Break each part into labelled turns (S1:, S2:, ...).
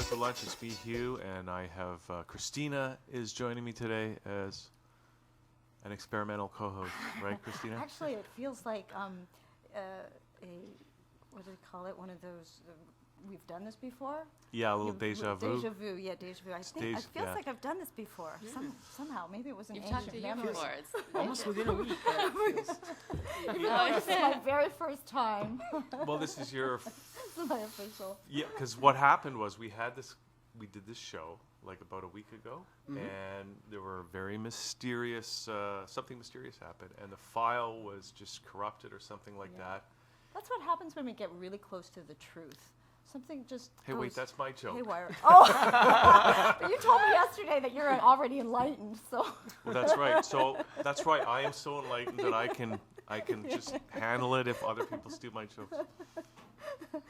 S1: for Lunch. It's me, Hugh, and I have Christina is joining me today as an experimental co-host, right, Christina?
S2: Actually, it feels like a what do they call it? One of those. We've done this before.
S1: Yeah, a little deja vu.
S2: Deja vu, yeah, deja vu. It feels like I've done this before.
S3: Yeah.
S2: Somehow, maybe it was an
S4: You've
S2: ancient
S4: talked to you
S2: memory.
S4: before. It's
S3: Almost within a week.
S2: Even though this is my very first time.
S1: Well, this is your
S2: This is my official.
S1: yeah, because what happened was we did this show like about a week ago,
S3: Mhm.
S1: and there were very mysterious, something mysterious happened, and the file was just corrupted or something like that.
S2: That's what happens when we get really close to the truth. Something just
S1: Hey,
S2: goes
S1: wait, that's my joke.
S2: haywire. Oh, but you told me yesterday that you're already enlightened, so.
S1: Well, that's right. So that's right. I am so enlightened that I can just handle it if other people steal my jokes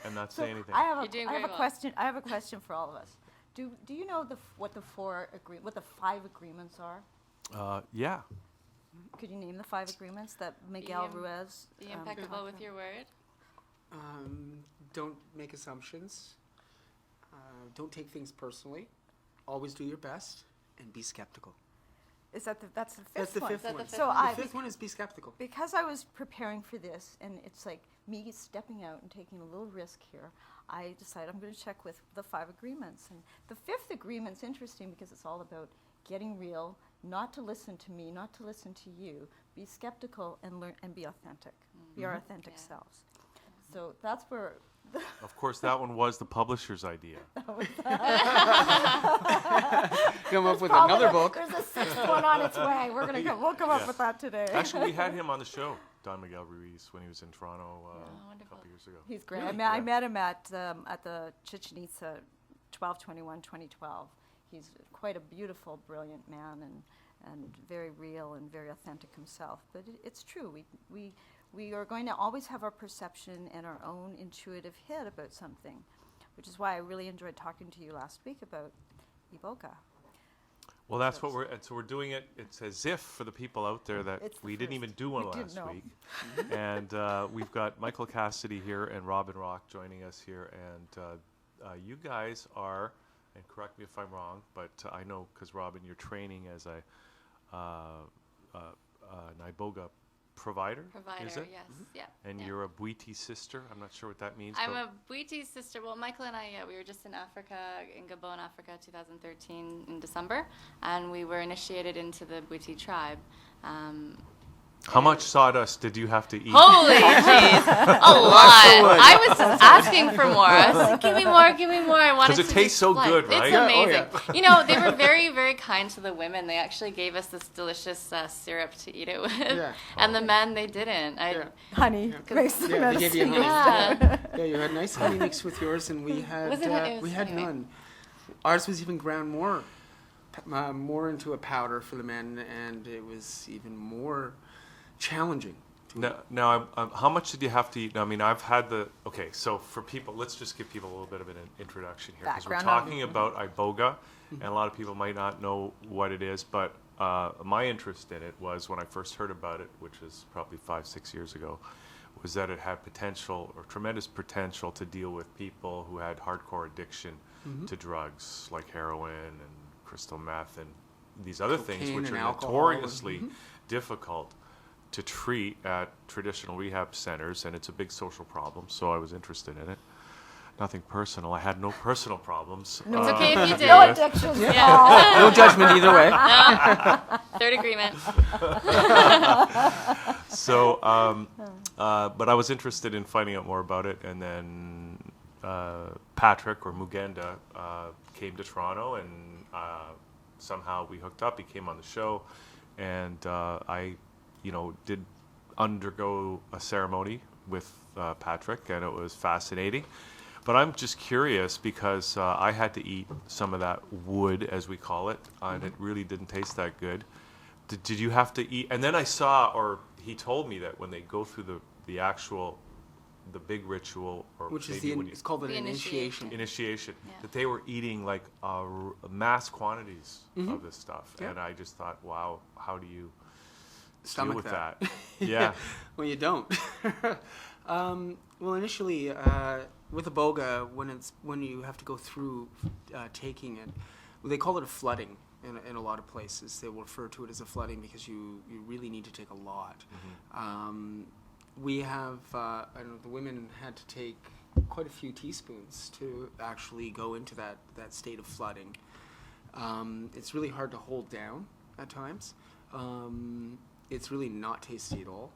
S1: and not say anything.
S2: I have
S4: You're doing
S2: I have
S4: very
S2: a
S4: well.
S2: question. I have a question for all of us. Do you know what the 5 agreements are?
S1: Yeah.
S2: Could you name the 5 agreements that Miguel Ruiz?
S4: Be impeccable with your word.
S3: Don't make assumptions. Don't take things personally. Always do your best and be skeptical.
S2: Is that that's the 5th
S3: That's the
S2: one?
S3: fifth
S4: Is that
S3: one.
S4: the fifth
S2: So
S4: one?
S2: I
S3: The fifth one is be skeptical.
S2: because I was preparing for this, and it's like me stepping out and taking a little risk here, I decided I'm going to check with the 5 agreements. And the 5th agreement's interesting because it's all about getting real, not to listen to me, not to listen to you, be skeptical and learn and be authentic, be our authentic
S4: Yeah.
S2: selves. So that's where.
S1: Of course, that one was the publisher's idea.
S3: Come up with
S2: Probably
S3: another book.
S2: There's a 6th one on its way. We'll come up
S1: Yeah.
S2: with that today.
S1: Actually, we had him on the show, Don Miguel Ruiz, when he was in Toronto a
S4: wonderful.
S1: couple years ago.
S2: He's great.
S3: Really?
S2: I met him at the Chichen Itza 12/21/2012. He's quite a beautiful, brilliant man and very real and very authentic himself. But it's true. We are going to always have our perception and our own intuitive hit about something, which is why I really enjoyed talking to you last week about Iboga.
S1: Well, that's what we're doing it. It's as if for the people out there that
S2: It's the
S1: we didn't
S2: first.
S1: even do one
S2: We didn't
S1: last
S2: know.
S1: week. And we've got Michael Cassidy here and Robin Rock joining us here. And you guys are, and correct me if I'm wrong, but I know because Robin, you're training as an Iboga provider, is it?
S4: Yes. Yeah.
S1: And
S4: yeah.
S1: you're a Bwiti sister. I'm not sure what that means.
S4: I'm
S1: but
S4: a Bwiti sister. Well, Michael and I, we were just in Africa, in Gabon, Africa, 2013 in December, and we were initiated into the Bwiti tribe.
S1: how much sawdust did you have to eat?
S4: Holy jeez, a lot. I was just asking for more. I was like, give me more, give me more. I wanted
S1: 'Cause it
S4: to
S1: tastes
S4: just
S1: so
S4: fly.
S1: good, right?
S4: It's
S1: Yeah,
S3: oh,
S4: amazing.
S3: yeah.
S4: You know, they were very, very kind to the women. They actually gave us this delicious syrup to eat it with.
S3: Yeah.
S4: And the men, they didn't.
S3: Yeah.
S2: Honey, makes the
S3: Yeah, they gave you
S2: medicine.
S3: honey.
S4: Yeah.
S3: Yeah, you had nice honey mixed with yours, and we had
S4: Wasn't it? It was anyway.
S3: none. Ours was even ground more into a powder for the men, and it was even more challenging.
S1: Now, how much did you have to eat? I mean, I've had so for people, let's just give people a little bit of an introduction here. Because we're
S2: Background on-
S1: talking about Iboga, and a lot of people might not know what it is, but my interest in it was when I first heard about it, which was probably 5-6 years ago, was that it had potential, or tremendous potential, to deal with people who had hardcore addiction to drugs, like heroin and crystal meth and these other things,
S3: Cocaine
S1: which
S3: and
S1: are
S3: alcohol
S1: notoriously difficult to treat at traditional rehab centers, and it's a big social problem, so I was interested in it. Nothing personal. I had no personal problems.
S2: No.
S4: It's okay if you did.
S2: No addictions at
S4: Yeah.
S2: all.
S3: No judgment either way.
S4: Third agreement.
S1: So, but I was interested in finding out more about it, and then Patrick, or Mugenda, came to Toronto, and somehow we hooked up. He came on the show, and I did undergo a ceremony with Patrick, and it was fascinating. But I'm just curious because I had to eat some of that wood, as we call it, and it really didn't taste that good. Did you have to eat? And then I saw, or he told me that when they go through the big ritual, or
S3: Which is
S1: maybe
S3: it's called an
S4: The
S3: initiation.
S1: initiation,
S4: Yeah.
S1: that they were eating like mass quantities of this stuff.
S3: Yeah.
S1: And I just thought, wow, how do you
S3: Stomach
S1: deal with
S3: that.
S1: that? Yeah.
S3: Well, you don't. Well, initially, with Iboga, when you have to go through taking it, they call it a flooding in a lot of places. They will refer to it as a flooding because you really need to take a lot. We have, I don't know, the women had to take quite a few teaspoons to actually go into that state of flooding. It's really hard to hold down at times. It's really not tasty at all.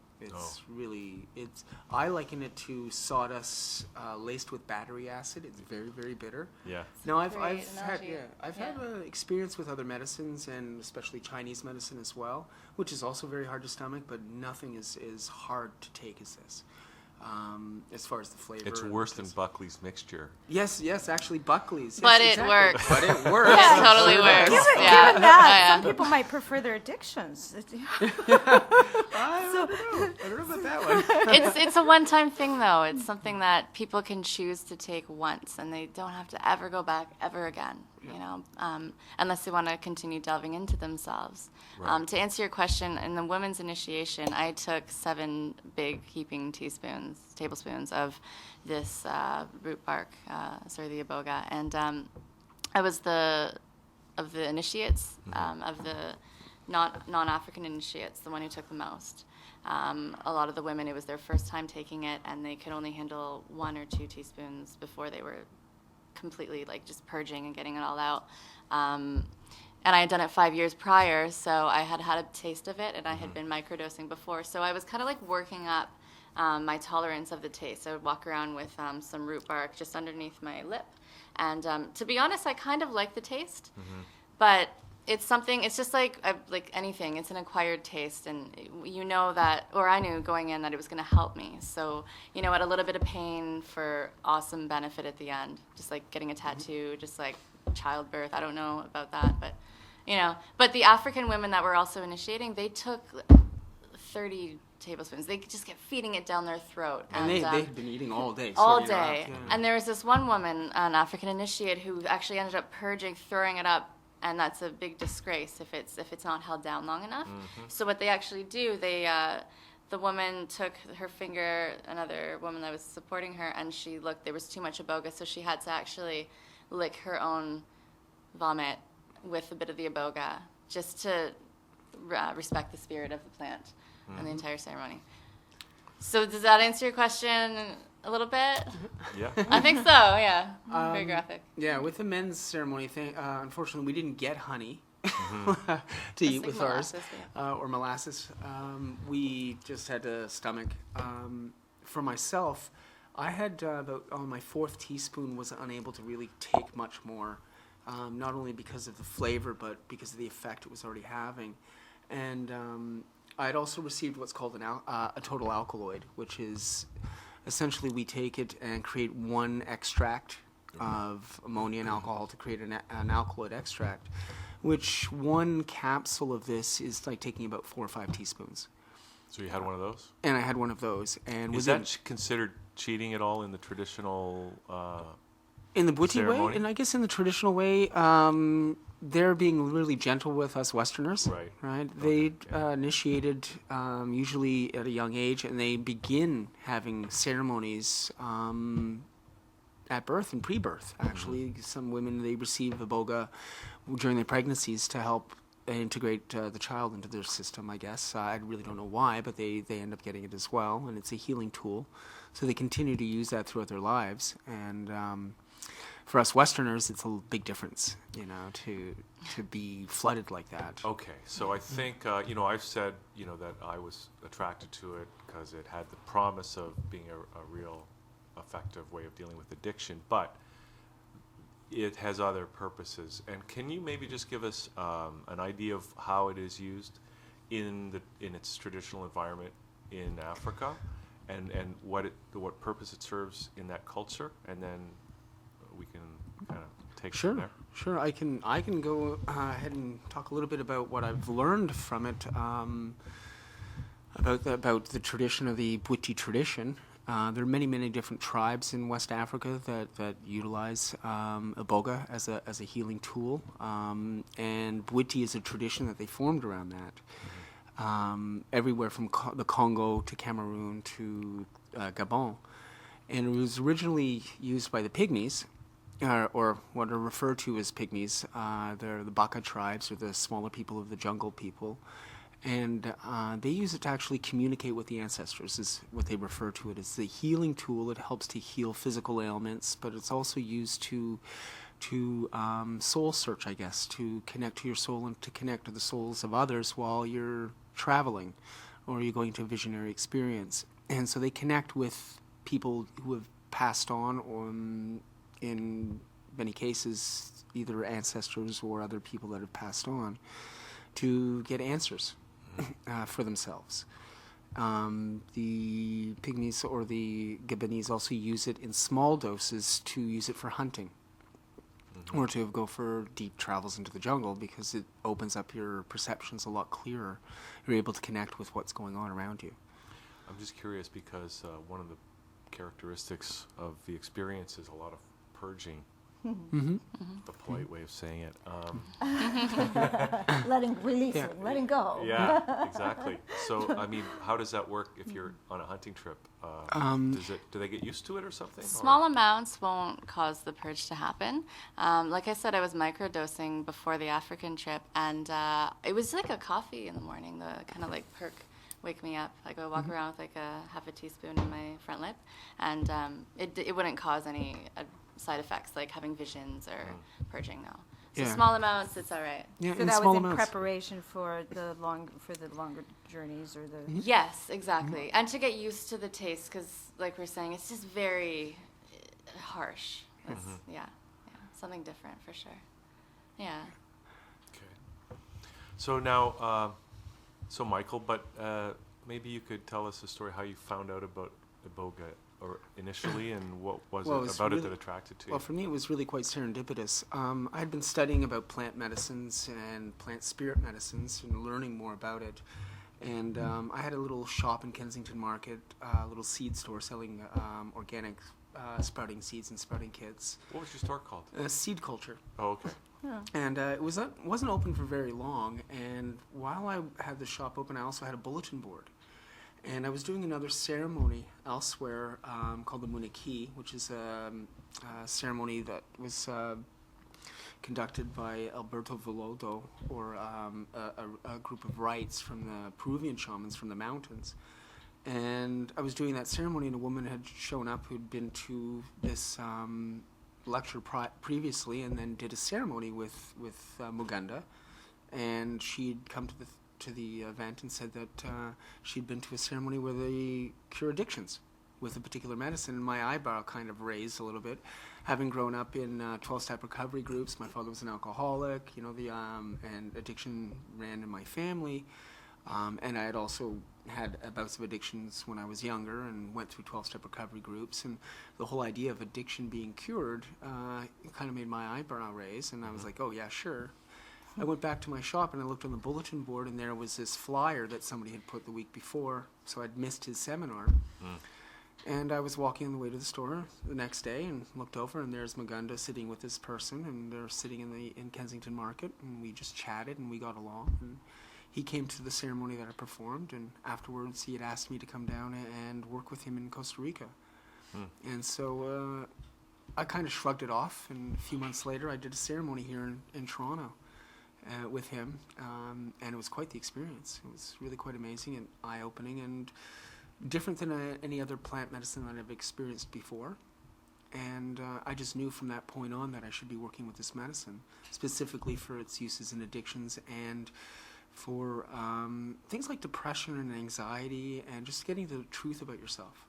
S3: I liken it to sawdust laced with battery acid. It's very, very bitter.
S1: Yeah.
S3: Now I've
S4: Great
S3: had
S4: analogy.
S3: I've had experience with other medicines and especially Chinese medicine as well, which is also very hard to stomach, but nothing is hard to take as this. As far as the flavor.
S1: It's worse than Buckley's mixture.
S3: Yes, actually Buckley's.
S4: But
S3: yes,
S4: it
S3: exactly.
S4: works.
S3: But it works.
S4: Yeah, it totally
S3: Sure
S4: works.
S3: does.
S2: Given
S4: Yeah.
S2: that,
S4: Yeah.
S2: some people might prefer their addictions.
S3: I don't know about that one.
S4: It's a one-time thing, though. It's something that people can choose to take once, and they don't have to ever go back ever again, you know, unless they want to continue delving into themselves.
S1: Right.
S4: To answer your question, in the women's initiation, I took 7 big heaping tablespoons of this root bark, the Iboga, and I was of the initiates, of the non-African initiates, the one who took the most. A lot of the women, it was their first time taking it, and they could only handle 1 or 2 teaspoons before they were completely like just purging and getting it all out. And I had done it 5 years prior, so I had had a taste of it, and I had been microdosing before. So I was kind of like working up my tolerance of the taste. I would walk around with some root bark just underneath my lip. And to be honest, I kind of like the taste, but it's something, it's just like anything, it's an acquired taste, and you know that, or I knew going in that it was going to help me. So, you know, at a little bit of pain for awesome benefit at the end, just like getting a tattoo, just like childbirth. I don't know about that, but, you know, but the African women that were also initiating, they took 30 tablespoons. They just kept feeding it down their throat.
S3: And they had been eating all day.
S4: All
S3: sorting it out,
S4: day.
S3: yeah.
S4: And there was this one woman, an African initiate, who actually ended up purging, throwing it up, and that's a big disgrace if it's not held down long enough. So what they actually do, the woman took her finger, another woman that was supporting her, and she looked, there was too much Iboga, so she had to actually lick her own vomit with a bit of the Iboga, just to respect the spirit of the plant and the entire ceremony. So does that answer your question a little bit?
S1: Yeah.
S4: I think so, yeah. Very graphic.
S3: Yeah, with the men's ceremony thing, unfortunately, we didn't get honey to
S4: Just
S3: eat
S4: like
S3: with
S4: molasses,
S3: ours, or molasses. We just had to stomach. For myself, I had about on my 4th teaspoon was unable to really take much more, not only because of the flavor, but because of the effect it was already having. And I'd also received what's called a total alkaloid, which is essentially we take it and create one extract of ammonia and alcohol to create an alkaloid extract, which one capsule of this is like taking about 4 or 5 teaspoons.
S1: So you had one of those?
S3: And I had one of those. And
S1: Is that considered cheating at all in the traditional
S3: in the Bwiti way?
S1: ceremony?
S3: And I guess in the traditional way, they're being really gentle with us Westerners.
S1: Right.
S3: They initiated usually at a young age, and they begin having ceremonies at birth and pre-birth. Actually, some women, they receive Iboga during their pregnancies to help integrate the child into their system, I guess. I really don't know why, but they end up getting it as well, and it's a healing tool. So they continue to use that throughout their lives, and for us Westerners, it's a big difference, you know, to be flooded like that.
S1: Okay, so I think, you know, I've said, you know, that I was attracted to it because it had the promise of being a real effective way of dealing with addiction, but it has other purposes. And can you maybe just give us an idea of how it is used in its traditional environment in Africa, and what purpose it serves in that culture, and then we can kind of take it from there.
S3: Sure. I can go ahead and talk a little bit about what I've learned from it, about the tradition of the Bwiti tradition. There are many different tribes in West Africa that utilize Iboga as a healing tool, and Bwiti is a tradition that they formed around that. Everywhere from the Congo to Cameroon to Gabon. And it was originally used by the Pygmies, or what are referred to as Pygmies. They're the Baka tribes, or the smaller people of the jungle people. And they use it to actually communicate with the ancestors, is what they refer to it as the healing tool. It helps to heal physical ailments, but it's also used to soul search, I guess, to connect to your soul and to connect to the souls of others while you're traveling or you're going to a visionary experience. And so they connect with people who have passed on, or in many cases, either ancestors or other people that have passed on, to get answers for themselves. The Pygmies or the Gabonese also use it in small doses to use it for hunting, or to go for deep travels into the jungle, because it opens up your perceptions a lot clearer. You're able to connect with what's going on around you.
S1: I'm just curious because one of the characteristics of the experience is a lot of purging.
S3: Mm-hmm.
S1: The polite way of saying it.
S2: Releasing,
S3: Yeah.
S2: letting go.
S1: Yeah, exactly. So, I mean, how does that work if you're on a hunting trip? Do they get used to it or something?
S4: Small amounts won't cause the purge to happen. Like I said, I was microdosing before the African trip, and it was like a coffee in the morning, the kind of like perk wake me up. Like I would walk around with like half a teaspoon in my front lip, and it wouldn't cause any side effects like having visions or purging. No. So
S3: Yeah.
S4: small amounts, it's all right.
S3: Yeah,
S2: So
S3: in
S2: that
S3: small
S2: was in
S3: amounts.
S2: preparation for the longer journeys, or the.
S4: Yes, exactly. And to get used to the taste, because like we're saying, it's just very harsh. It's, yeah, something different for sure. Yeah.
S1: Okay. So now, so Michael, but maybe you could tell us a story how you found out about Iboga, or initially, and what was
S3: Well,
S1: it
S3: it's
S1: about it
S3: really-
S1: that attracted to you?
S3: Well, for me, it was really quite serendipitous. I had been studying about plant medicines and plant spirit medicines and learning more about it. And I had a little shop in Kensington Market, a little seed store selling organic sprouting seeds and sprouting kits.
S1: What was your store called?
S3: Seed culture.
S1: Oh, okay.
S3: And it wasn't open for very long. And while I had the shop open, I also had a bulletin board. And I was doing another ceremony elsewhere called the Muniki, which is a ceremony that was conducted by Alberto Velodo, or a group of rites from the Peruvian shamans from the mountains. And I was doing that ceremony, and a woman had shown up who'd been to this lecture previously, and then did a ceremony with Muganda. And she'd come to the event and said that she'd been to a ceremony where they cure addictions with a particular medicine, and my eyebrow kind of raised a little bit. Having grown up in 12-step recovery groups, my father was an alcoholic, and addiction ran in my family, and I had also had bouts of addictions when I was younger and went through 12-step recovery groups, and the whole idea of addiction being cured kind of made my eyebrow raise, and I was like, oh yeah, sure. I went back to my shop and I looked on the bulletin board, and there was this flyer that somebody had put the week before, so I'd missed his seminar. And I was walking on the way to the store the next day and looked over, and there's Muganda sitting with this person, and they're sitting in Kensington Market, and we just chatted and we got along. And he came to the ceremony that I performed, and afterwards he had asked me to come down and work with him in Costa Rica. And so I kind of shrugged it off, and a few months later I did a ceremony here in Toronto. With him, and it was quite the experience. It was really quite amazing and eye-opening, and different than any other plant medicine that I've experienced before. And I just knew from that point on that I should be working with this medicine, specifically for its uses in addictions and for things like depression and anxiety, and just getting the truth about yourself.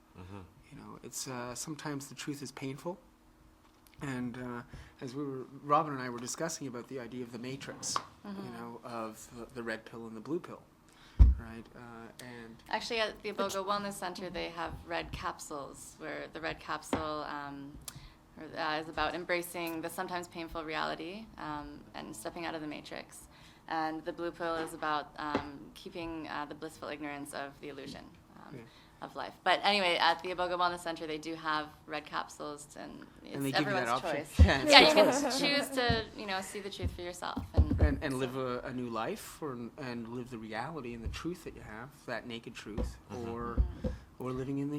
S3: It's sometimes the truth is painful. And as Robin and I were discussing about the idea of the matrix, of the red pill and the blue pill, right? And
S4: Actually, at the Iboga Wellness Center, they have red capsules, where the red capsule is about embracing the sometimes painful reality and stepping out of the matrix. And the blue pill is about keeping the blissful ignorance of the illusion of life. But anyway, at the Iboga Wellness Center, they do have red capsules, and it's
S3: they give you that
S4: everyone's
S3: option.
S4: choice.
S3: Yeah, it's
S4: Yeah,
S3: your
S4: you can
S3: choice.
S4: choose to see the truth for yourself.
S3: And live a new life, and live the reality and the truth that you have, that naked truth, or living in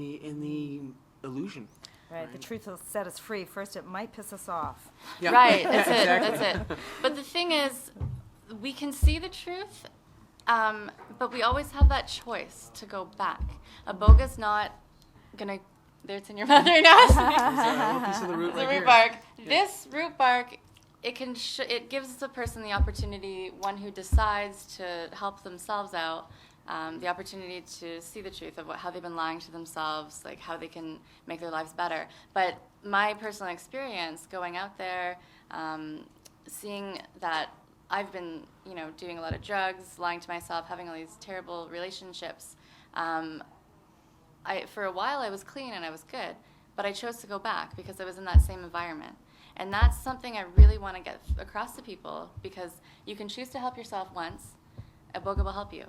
S3: the illusion.
S2: Right, the truth will set us free. First, it might piss us off.
S3: Yeah.
S4: Right, that's it,
S3: Exactly.
S4: that's it. But the thing is, we can see the truth, but we always have that choice to go back. Iboga's not gonna, there it's in your mouth right now.
S3: There's a little piece of the root
S4: The
S3: right
S4: root
S3: here.
S4: bark. This root bark, it gives the person the opportunity, one who decides to help themselves out, the opportunity to see the truth of how they've been lying to themselves, like how they can make their lives better. But my personal experience going out there, seeing that I've been, doing a lot of drugs, lying to myself, having all these terrible relationships. For a while I was clean and I was good, but I chose to go back because I was in that same environment. And that's something I really want to get across to people, because you can choose to help yourself once, Iboga will help you.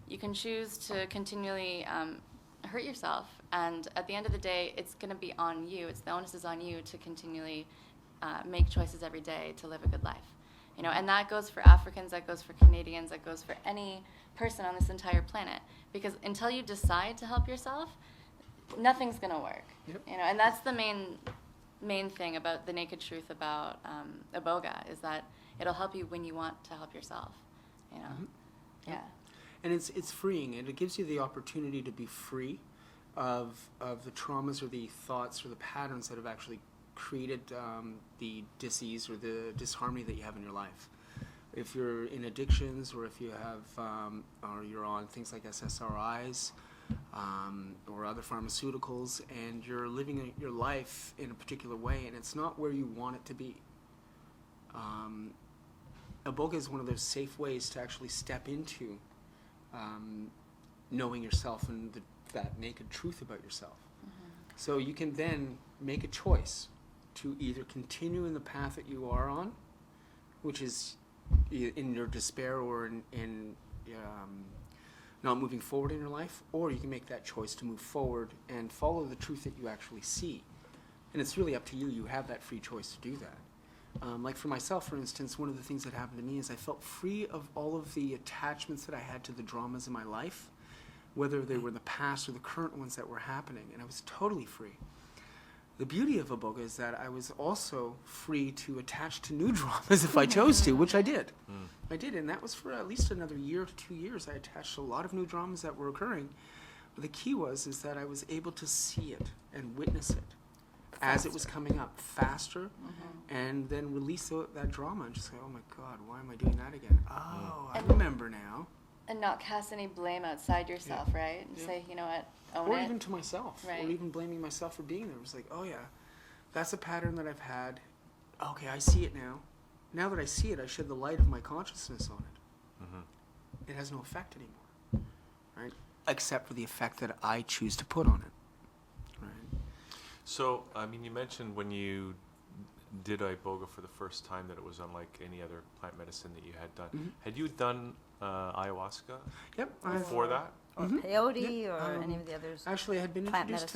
S4: You can choose to continually hurt yourself, and at the end of the day, it's going to be on you. The onus is on you to continually make choices every day to live a good life. And that goes for Africans, that goes for Canadians, that goes for any person on this entire planet. Because until you decide to help yourself, nothing's going to work.
S3: Yep.
S4: And that's the main thing about the naked truth about Iboga, is that it'll help you when you want to help yourself.
S3: Mm-hmm.
S4: Yeah.
S3: And it's freeing, and it gives you the opportunity to be free of the traumas or the thoughts or the patterns that have actually created the disease or the disharmony that you have in your life. If you're in addictions, or if you have, or you're on things like SSRIs, or other pharmaceuticals, and you're living your life in a particular way, and it's not where you want it to be. Iboga is one of those safe ways to actually step into knowing yourself and that naked truth about yourself. Mm-hmm. So you can then make a choice to either continue in the path that you are on, which is in your despair or in not moving forward in your life, or you can make that choice to move forward and follow the truth that you actually see. And it's really up to you. You have that free choice to do that. Like for myself, for instance, one of the things that happened to me is I felt free of all of the attachments that I had to the dramas in my life, whether they were the past or the current ones that were happening, and I was totally free. The beauty of Iboga is that I was also free to attach to new dramas if I chose to, which I did. I did, and that was for at least another year to 2 years. I attached to a lot of new dramas that were occurring. But the key is that I was able to see it and witness it as it was coming up faster, and then release that drama and just say, oh my God, why am I doing that again? Oh, I remember now.
S4: And not cast any blame outside yourself, right? And say, you know what, own
S3: Or
S4: it.
S3: even to myself,
S4: Right.
S3: or even blaming myself for being there. It was like, oh yeah, that's a pattern that I've had. Okay, I see it now. Now that I see it, I shed the light of my consciousness on it. Mm-hmm. It has no effect anymore, right? Except for the effect that I choose to put on it, right?
S1: So, you mentioned when you did Iboga for the first time that it was unlike any other plant medicine that you had done.
S3: Mm-hmm.
S1: Had you done ayahuasca
S3: Yep.
S1: before that?
S2: Or
S3: Mhm.
S2: peyote,
S3: Yeah,
S2: or any of the others.
S3: Actually, I had been
S2: Plant
S3: introduced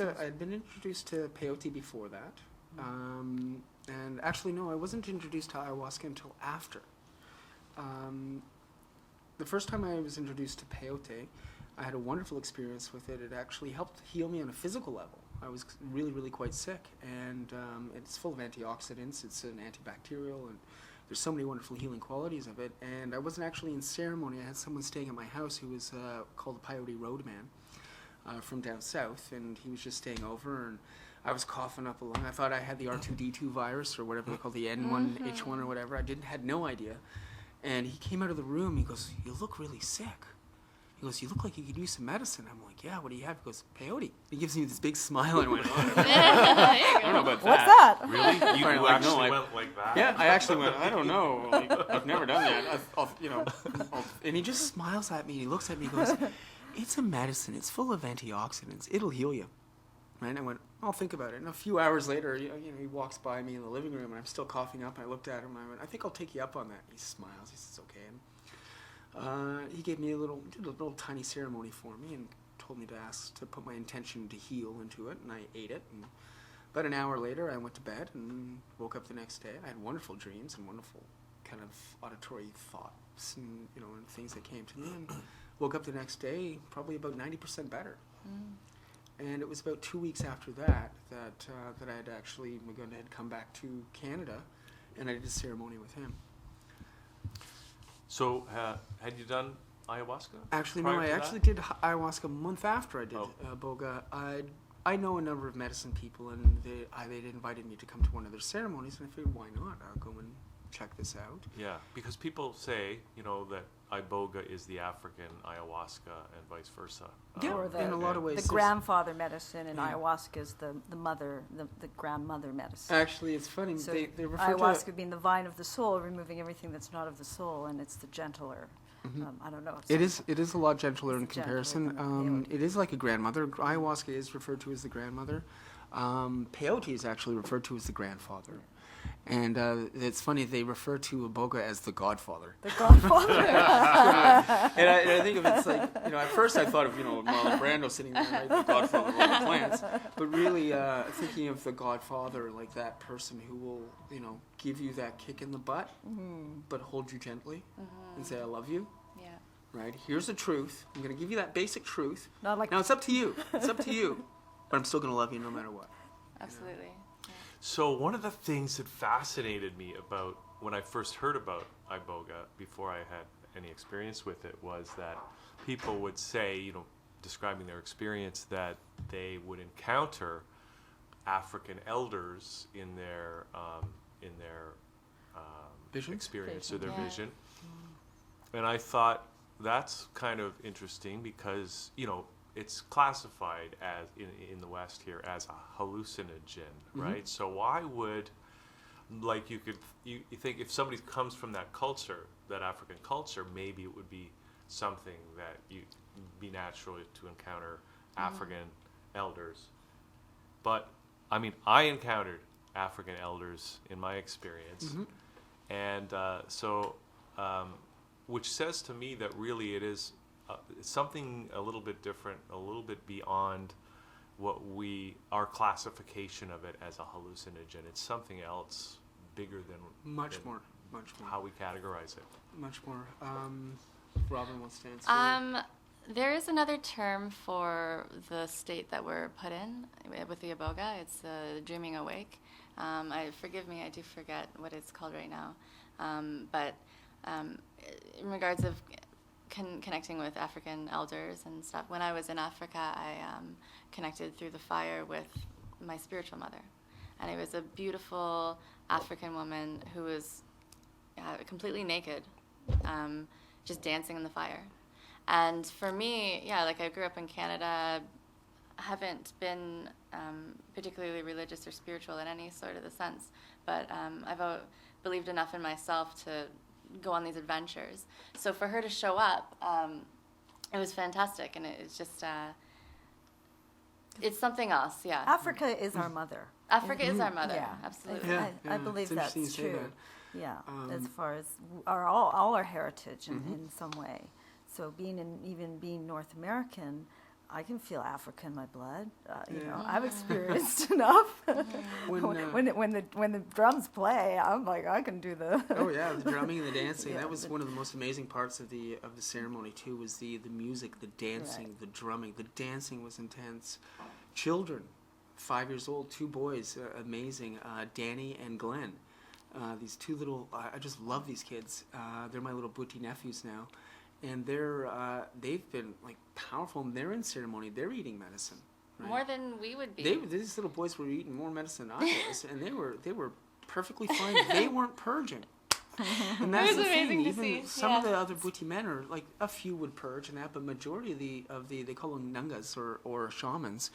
S3: to
S2: medicines.
S3: peyote before that, and actually no, I wasn't introduced to ayahuasca until after. The first time I was introduced to peyote, I had a wonderful experience with it. It actually helped heal me on a physical level. I was really, really quite sick, and it's full of antioxidants. It's an antibacterial, and there's so many wonderful healing qualities of it. And I wasn't actually in ceremony. I had someone staying at my house who was called the Peyote Roadman from down south, and he was just staying over, and I was coughing up a lung. I thought I had the R2D2 virus, or whatever they call the N1, H1 or whatever. I had no idea. And he came out of the room, he goes, "You look really sick." He goes, "You look like you could use some medicine." I'm like, "Yeah, what do you have?" He goes, "Peyote." He gives me this big smile, and I went, I don't know about
S2: What's that?
S1: Really? You
S3: Right, like, no,
S1: actually
S3: I-
S1: went like that?
S3: Yeah, I actually went, I don't know. Like, I've never done that. And he just smiles at me, and he looks at me and goes, "It's a medicine. It's full of antioxidants. It'll heal you." Right? And I went, "I'll think about it." And a few hours later, he walks by me in the living room, and I'm still coughing up, and I looked at him, and I went, "I think I'll take you up on that." He smiles. He says, "Okay." And he gave me did a little tiny ceremony for me, and told me to put my intention to heal into it, and I ate it. And about an hour later, I went to bed and woke up the next day. I had wonderful dreams and wonderful kind of auditory thoughts, and and things that came to me. And woke up the next day probably about 90% better. And it was about 2 weeks after that that I had actually, Mugunda had come back to Canada, and I did a ceremony with him.
S1: So, had you done ayahuasca?
S3: Actually, no,
S1: prior
S3: I
S1: to
S3: actually
S1: that?
S3: did ayahuasca a month after I did
S1: Oh.
S3: Iboga. I know a number of medicine people, and they'd invited me to come to one of their ceremonies, and I figured, why not? I'll go and check this out.
S1: Yeah, because people say, that Iboga is the African ayahuasca and vice versa.
S3: Yeah,
S2: Or
S3: in a lot of ways.
S2: the
S3: there's-
S2: grandfather medicine, and
S3: Yeah.
S2: ayahuasca is the mother, the grandmother medicine.
S3: Actually, it's funny.
S2: So
S3: They refer
S2: ayahuasca
S3: to
S2: being the vine of the soul, removing everything that's not of the soul, and it's the gentler. I don't know.
S3: it is a lot gentler in
S2: It's gentler
S3: comparison.
S2: than peyote.
S3: It is like a grandmother. Ayahuasca is referred to as the grandmother. Peyote is actually referred to as the grandfather. And it's funny, they refer to Iboga as the godfather.
S2: The godfather.
S3: And I think of it's like, at first I thought of, Marlon Brando sitting there, right, the godfather of all the plants. But really thinking of the godfather, like that person who will, give you that kick in the butt, but hold you gently and say, I love you.
S4: Yeah.
S3: Right? Here's the truth. I'm going to give you that basic truth.
S2: Not like
S3: Now it's up to you. It's up to you. But I'm still going to love you no matter what.
S4: Absolutely. Yeah.
S1: So one of the things that fascinated me about when I first heard about Iboga, before I had any experience with it, was that people would say, describing their experience, that they would encounter African elders in their
S3: Vision?
S1: experience or
S2: Vision.
S1: their
S4: Yeah.
S1: vision. And I thought that's kind of interesting because, it's classified as in the West here as a hallucinogen, right? So why would, you think if somebody comes from that culture, that African culture, maybe it would be something that you'd be natural to encounter African elders. But I encountered African elders in my experience, and which says to me that really it is something a little bit different, a little bit beyond what our classification of it as a hallucinogen. It's something else bigger than
S3: Much more.
S1: how we categorize it.
S3: Much more. Robin wants to answer.
S4: There is another term for the state that we're put in with the Iboga. It's dreaming awake. Forgive me, I do forget what it's called right now. But in regards of connecting with African elders and stuff, when I was in Africa, I connected through the fire with my spiritual mother. And it was a beautiful African woman who was completely naked, just dancing in the fire. And for me, I grew up in Canada, haven't been particularly religious or spiritual in any sort of the sense, but I've believed enough in myself to go on these adventures. So for her to show up, it was fantastic, and it's just, it's something else, yeah.
S2: Africa is our mother.
S4: Africa is our mother,
S2: Yeah.
S4: absolutely.
S3: Yeah,
S2: I believe
S3: it's
S2: that's
S3: interesting you say
S2: true.
S3: that.
S2: Yeah, as far as all our heritage in some way. So being North American, I can feel Africa in my blood. I've experienced enough. When the drums play, I'm like, I can do the.
S3: Oh yeah, the drumming and the dancing.
S2: Yeah,
S3: That was one of the most amazing parts of the ceremony too. Was the music, the dancing, the drumming. The dancing was intense. Children, 5 years old, 2 boys, amazing. Danny and Glenn. These 2 little. I just love these kids. They're my little Buti nephews now. And they've been powerful. And they're in ceremony. They're eating medicine. Right?
S4: More than we would be.
S3: These little boys were eating more medicine than I was, and they were perfectly fine. They weren't purging. And that's
S4: It was
S3: the thing.
S4: amazing to
S3: Even
S4: see,
S3: some of
S4: yeah.
S3: the other Buti men are a few would purge and that, but majority of the they call them nangas or shamans.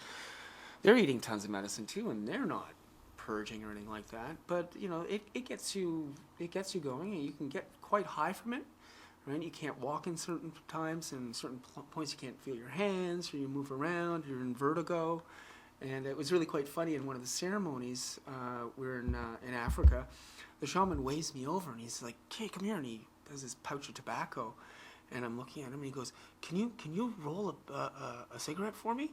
S3: They're eating tons of medicine too, and they're not purging or anything like that. But it gets you going, and you can get quite high from it. Right? You can't walk in certain times, and certain points you can't feel your hands, or you move around, you're in vertigo. And it was really quite funny in one of the ceremonies, we're in Africa, the shaman waves me over, and he's like, "Okay, come here," and he has this pouch of tobacco. And I'm looking at him, and he goes, Can you roll a cigarette for me?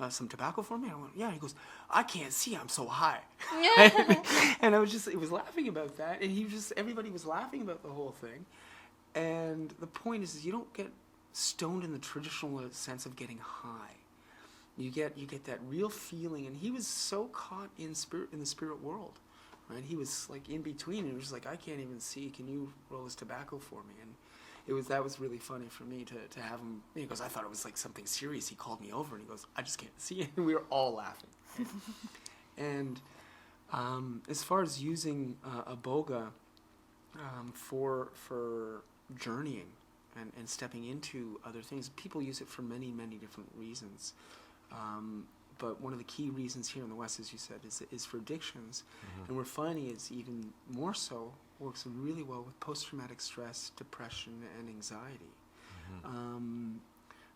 S3: Some tobacco for me?" I went, "Yeah." He goes, "I can't see, I'm so high." And it was laughing about that, and everybody was laughing about the whole thing. And the point is you don't get stoned in the traditional sense of getting high. you get that real feeling. And he was so caught in the spirit world, right? He was like in between. He was like, I can't even see. Can you roll this tobacco for me? And that was really funny for me to have him. He goes, I thought it was like something serious. He called me over and he goes, I just can't see it. And we were all laughing. And as far as using Iboga for journeying and stepping into other things, people use it for many, many different reasons. But one of the key reasons here in the West, as you said, is for addictions.
S1: Mm-hmm.
S3: And we're finding it's even more so, works really well with post-traumatic stress, depression, and anxiety.
S1: Mm-hmm.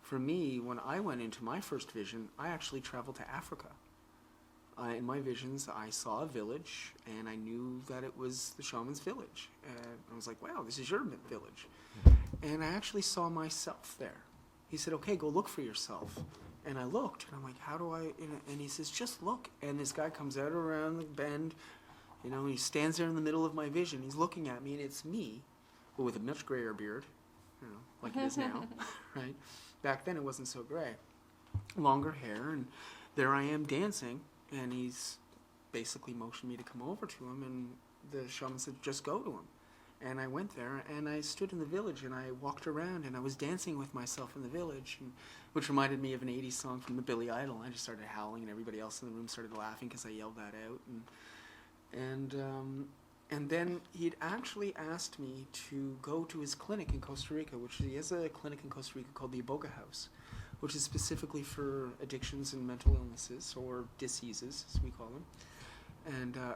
S3: For me, when I went into my first vision, I actually traveled to Africa. In my visions, I saw a village, and I knew that it was the shaman's village. And I was like, wow, this is your village. And I actually saw myself there. He said, okay, go look for yourself. And I looked, and I'm like, how do I, and he says, just look. And this guy comes out around the bend, and he stands there in the middle of my vision. He's looking at me, and it's me, but with a much grayer beard, like it is now, right? Back then, it wasn't so gray. Longer hair, and there I am dancing, and he's basically motioned me to come over to him, and the shaman said, just go to him. And I went there, and I stood in the village, and I walked around, and I was dancing with myself in the village, which reminded me of an 80s song from the Billy Idol. I just started howling, and everybody else in the room started laughing because I yelled that out. And then he'd actually asked me to go to his clinic in Costa Rica, which he has a clinic in Costa Rica called the Iboga House, which is specifically for addictions and mental illnesses, or diseases, as we call them.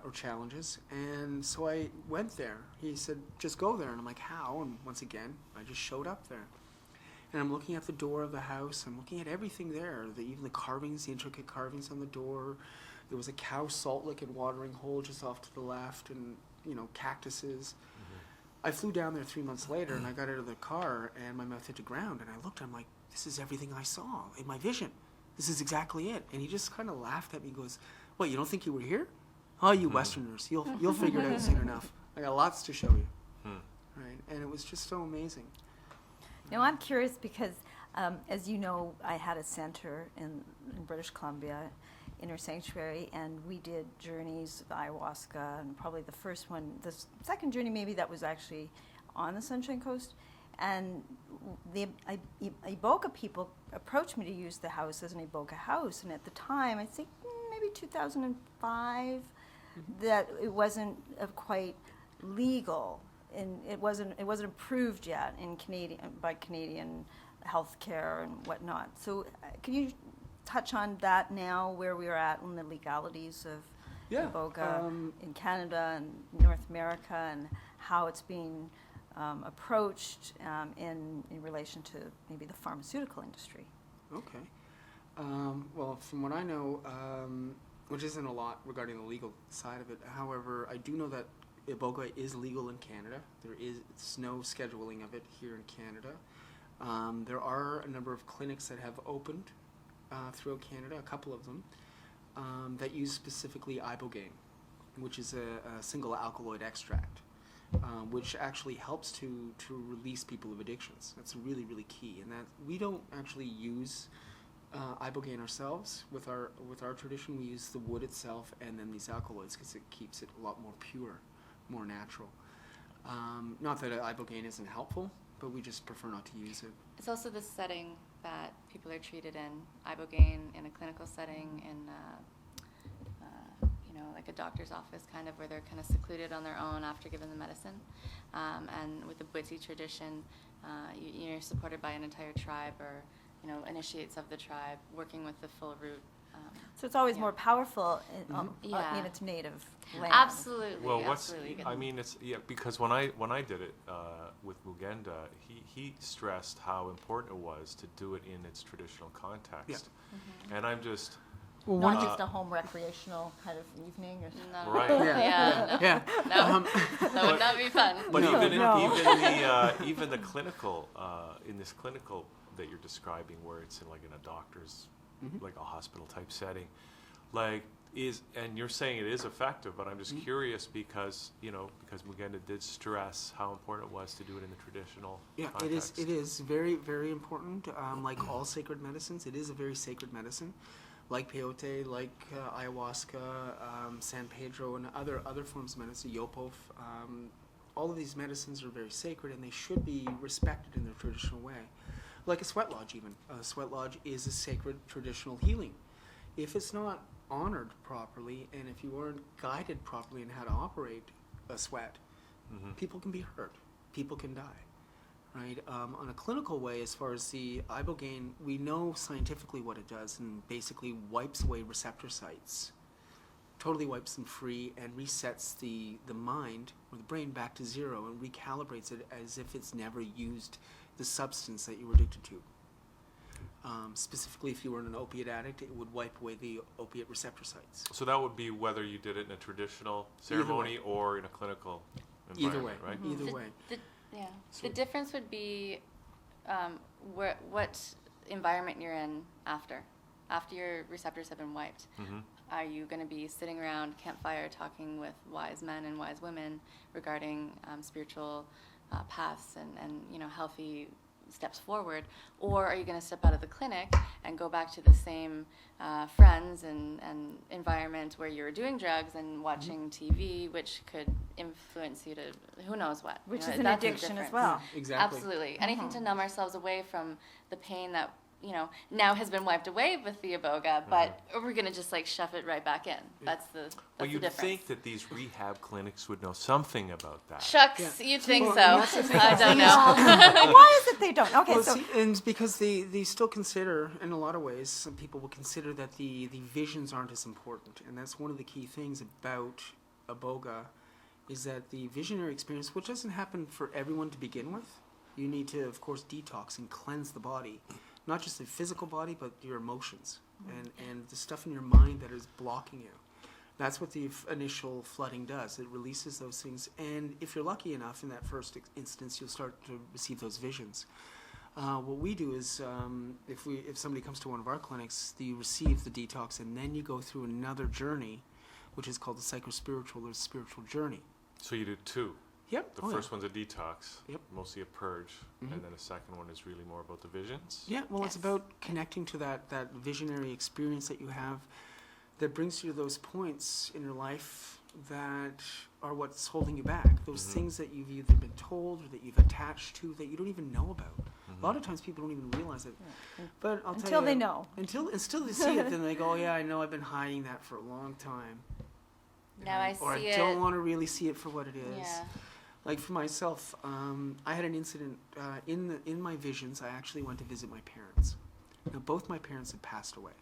S3: Or challenges. And so I went there. He said, just go there. And I'm like, how? And once again, I just showed up there. And I'm looking at the door of the house. I'm looking at everything there, even the carvings, the intricate carvings on the door. There was a cow salt lick and watering hole just off to the left, and, cactuses. Mm-hmm. I flew down there 3 months later, and I got out of the car, and my mouth hit the ground. And I looked, I'm like, this is everything I saw in my vision. This is exactly it. And he just kind of laughed at me and goes, what, you don't think you were here? Oh, you Westerners, you'll figure it out soon enough. I got lots to show you. Right? And it was just so amazing.
S2: Now, I'm curious because, as you know, I had a center in British Columbia, Inner Sanctuary, and we did journeys of ayahuasca, and probably the first one, the second journey maybe that was actually on the Sunshine Coast. And the Iboga people approached me to use the house as an Iboga house, and at the time, I think maybe 2005, that it wasn't quite legal, and it wasn't approved yet in by Canadian healthcare and whatnot. So, can you touch on that now, where we are at in the legalities of Iboga in Canada and North America, and how it's being approached in relation to maybe the pharmaceutical industry?
S3: Okay. Well, from what I know, which isn't a lot regarding the legal side of it, however, I do know that Iboga is legal in Canada. It's no scheduling of it here in Canada. There are a number of clinics that have opened throughout Canada, a couple of them, that use specifically Ibogaine, which is a single alkaloid extract, which actually helps to release people of addictions. That's really, really key. And that we don't actually use Ibogaine ourselves. With our tradition, we use the wood itself and then these alkaloids because it keeps it a lot more pure, more natural. Not that Ibogaine isn't helpful, but we just prefer not to use it.
S4: It's also the setting that people are treated in. Ibogaine in a clinical setting, in like a doctor's office, kind of, where they're kind of secluded on their own after giving the medicine. And with the Bwiti tradition, you're supported by an entire tribe, or initiates of the tribe, working with the full root.
S2: So it's always more powerful in its native land.
S4: Absolutely.
S1: Well,
S4: absolutely.
S1: because when I did it with Mugenda, he stressed how important it was to do it in its traditional context. Yeah. Mm-hmm. And I'm just
S2: not just a home recreational kind of evening. Or
S4: no.
S1: Right.
S3: Yeah.
S4: No, that would not be fun.
S1: But even the clinical in this clinical that you're describing, where it's in a doctor's, like a hospital type setting, like And you're saying it is effective, but I'm just curious because Mugenda did stress how important it was to do it in the traditional context.
S3: It is very, very important. Like all sacred medicines, it is a very sacred medicine. Like peyote, like ayahuasca, San Pedro, and other forms of medicine, Yopov. All of these medicines are very sacred, and they should be respected in their traditional way. Like a sweat lodge, even. A sweat lodge is a sacred traditional healing. If it's not honored properly, and if you aren't guided properly in how to operate a sweat, people can be hurt. People can die. Right? On a clinical way, as far as the Ibogaine, we know scientifically what it does, and basically wipes away receptor sites, totally wipes them free, and resets the mind or the brain back to zero, and recalibrates it as if it's never used the substance that you were addicted to. Specifically, if you were an opiate addict, it would wipe away the opiate receptor sites.
S1: So that would be whether you did it in a traditional ceremony or in a clinical environment, right?
S3: Either way.
S4: Yeah.
S1: So-
S4: The difference would be what environment you're in after your receptors have been wiped. Are you going to be sitting around campfire talking with wise men and wise women regarding spiritual paths and healthy steps forward, or are you going to step out of the clinic and go back to the same friends and environment where you were doing drugs and watching TV, which could influence you to who knows what.
S2: Which is
S4: That's
S2: an
S4: the
S2: addiction as
S4: difference.
S2: well.
S3: Exactly.
S4: Absolutely. Anything to numb ourselves away from the pain that now has been wiped away with the Iboga, but we're going to just shove it right back in. That's the
S1: Well, you'd
S4: difference.
S1: think that these rehab clinics would know something about that.
S4: Shucks, you'd think
S3: Well,
S4: so.
S3: that's the thing.
S4: I don't know.
S2: Why is it they don't? Okay,
S3: Well,
S2: so
S3: see, and it's because they still consider, in a lot of ways, some people will consider that the visions aren't as important. And that's one of the key things about Iboga, is that the visionary experience, which doesn't happen for everyone to begin with, you need to, of course, detox and cleanse the body. Not just the physical body, but your emotions and the stuff in your mind that is blocking you. That's what the initial flooding does. It releases those things. And if you're lucky enough in that first instance, you'll start to receive those visions. What we do is, if somebody comes to one of our clinics, you receive the detox, and then you go through another journey, which is called the psychospiritual or spiritual journey.
S1: So you do two.
S3: Yep.
S1: The first one's a detox,
S3: Yep.
S1: mostly a purge, and then the second one is really more about the visions.
S3: Yeah, well, it's
S4: Yes.
S3: about connecting to that visionary experience that you have that brings you to those points in your life that are what's holding you back. Those things that you've either been told or that you've attached to that you don't even know about. A lot of times people don't even realize it. But I'll tell you,
S2: until they know.
S3: Until they see it, then they go, oh, yeah, I know I've been hiding that for a long time.
S4: Now I
S3: Or
S4: see
S3: I
S4: it.
S3: don't want to really see it for what it is.
S4: Yeah.
S3: Like for myself, I had an incident in my visions. I actually went to visit my parents. Now both my parents had passed away,